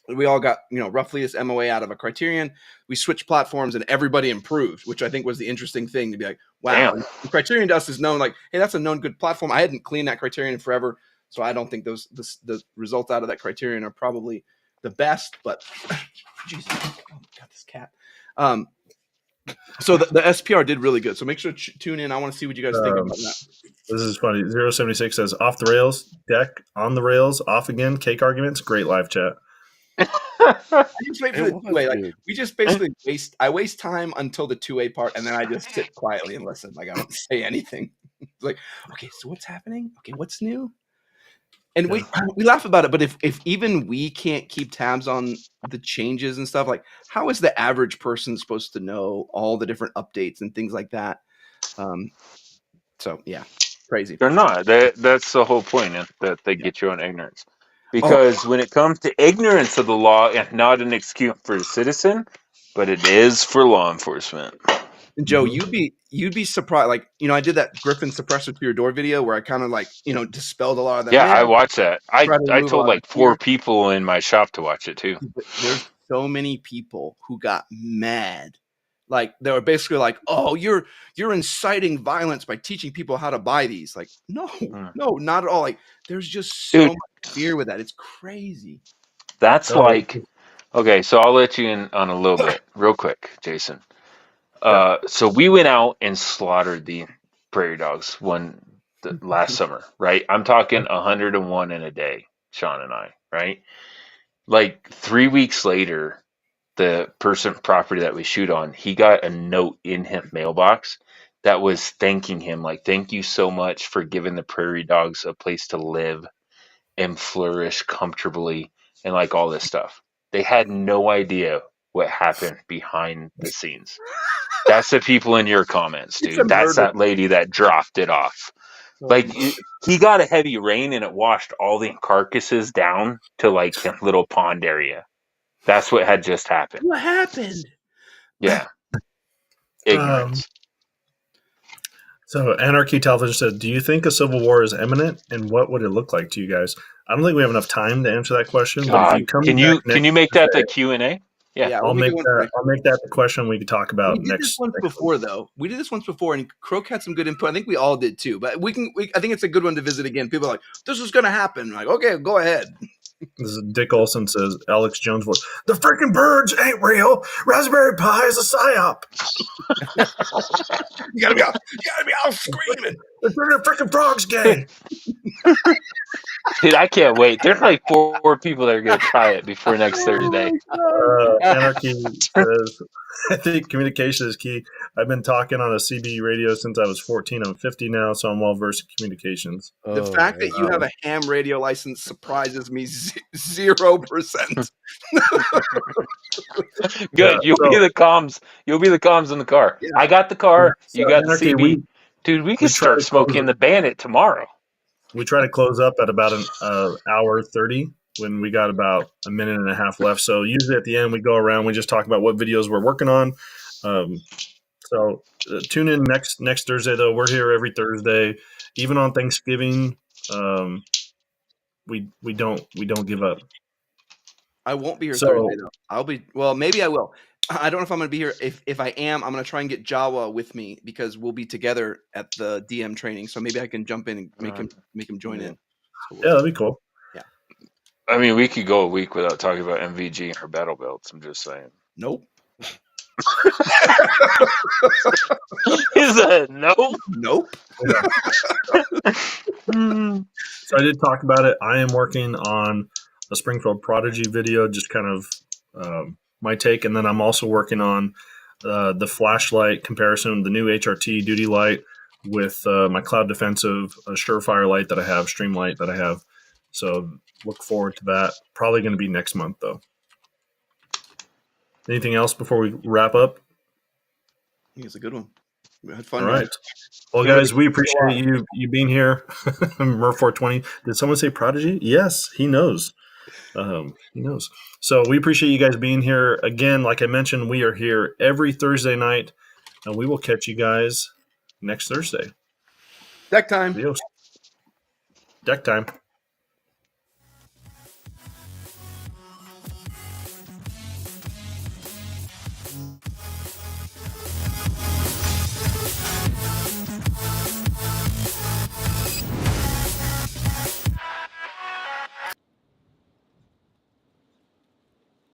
We all got, roughly this MOA out of a Criterion. We switched platforms and everybody improved, which I think was the interesting thing, to be like, wow. The Criterion to us is known like, hey, that's a known good platform. I hadn't cleaned that Criterion in forever, so I don't think the results out of that Criterion are probably the best. But Jesus, oh my God, this cat. So the SPR did really good. So make sure to tune in. I want to see what you guys think about that. This is funny. 076 says off the rails, deck, on the rails, off again, cake arguments, great live chat. I just wait for It the was 2A. Like good. we just basically waste time until the 2A part, and then I just sit quietly and listen. Like I don't say anything. It's like, okay, so what's happening? Okay, what's new? And we laugh about it, but if even we can't keep tabs on the changes and stuff, like how is the average person supposed to know all the different updates and things like that? So yeah, crazy. They're not. That's the whole point, that they get you on ignorance. Because when it comes to ignorance of the law, and not an excuse for a citizen, but it is for law enforcement. And Joe, you'd be surprised. Like, I did that Griffin suppressor to your door video where I kind of like, dispelled a lot of that. Yeah, Man, I watched that. I try to remove a told lot like of 4 fear. people in my shop to watch it too. But there's so many people who got mad. Like they were basically like, "Oh, you're inciting violence by teaching people how to buy these." Like, no, not at all. Like, there's just so much fear with that. It's crazy. That's like, okay, so I'll let you in on a little bit, real quick, Jason. So we went out and slaughtered the prairie dogs last summer, right? I'm talking 101 in a day, Sean and I, right? Like 3 weeks later, the property that we shoot on, he got a note in his mailbox that was thanking him, like, thank you so much for giving the prairie dogs a place to live and flourish comfortably and like all this stuff. They had no idea what happened behind the scenes. That's the people in your comments, dude. That's that lady that dropped it off. Like, he got a heavy rain and it washed all the carcasses down to like a little pond area. That's what had just happened. What happened? Yeah. Ignorance. So Anarchy Television said, do you think a civil war is imminent, and what would it look like to you guys? I don't think we have enough time to answer that question. But if you come can you make that the Q&A? Yeah, I'll make that the question we can talk about next. We did this once before, though. We did this once before, and Croak had some good input. I think we all did too. But I think it's a good one to visit again. People are like, "This is going to happen." I'm like, okay, go ahead. This is Dick Olson says, Alex Jones voice, the freaking birds ain't real. Raspberry Pi is a psyop. You gotta be out screaming. The freaking frog's gay. Dude, I can't wait. There's like 4 people that are going to try it before next Thursday. Anarchy says, I think communication is key. I've been talking on a CB radio since I was 14. I'm 50 now, so I'm well versed in communications. The fact that you have a ham radio license surprises me 0%. Good. You'll be the comms. You'll be the comms in the car. Yeah. I got the car. You got the CB. Dude, we can start smoking the Bandit tomorrow. We try to close up at about an hour 30 when we got about a minute and a half left. So usually at the end, we go around, we just talk about what videos we're working on. So tune in next Thursday, though. We're here every Thursday, even on Thanksgiving. We don't give up. I won't be here Thursday, though. Maybe I will. I don't know if I'm going to be here. If I am, I'm going to try and get Jawa with me because we'll be together at the DM training. So maybe I can jump in and make him join in. So that'd be cool. Yeah. I mean, we could go a week without talking about MVG and her battle belts. I'm just saying. Nope. Is that no? Nope. So I did talk about it. I am working on a Springfield Prodigy video, just kind of my take, and then I'm also working on the flashlight comparison, the new HRT duty light with my Cloud Defensive Surefire light that I have, Stream light that I have. So look forward to that. Probably going to be next month, though. Anything else before we wrap up? I think it's a good one. We had fun. All right. Well, guys, we appreciate you being here. Murph 420. Did someone say Prodigy? Yes, he knows. He knows. So we appreciate you guys being here. Again, like I mentioned, we are here every Thursday night, and we will catch you guys next Thursday. Deck time. Adios. Deck time.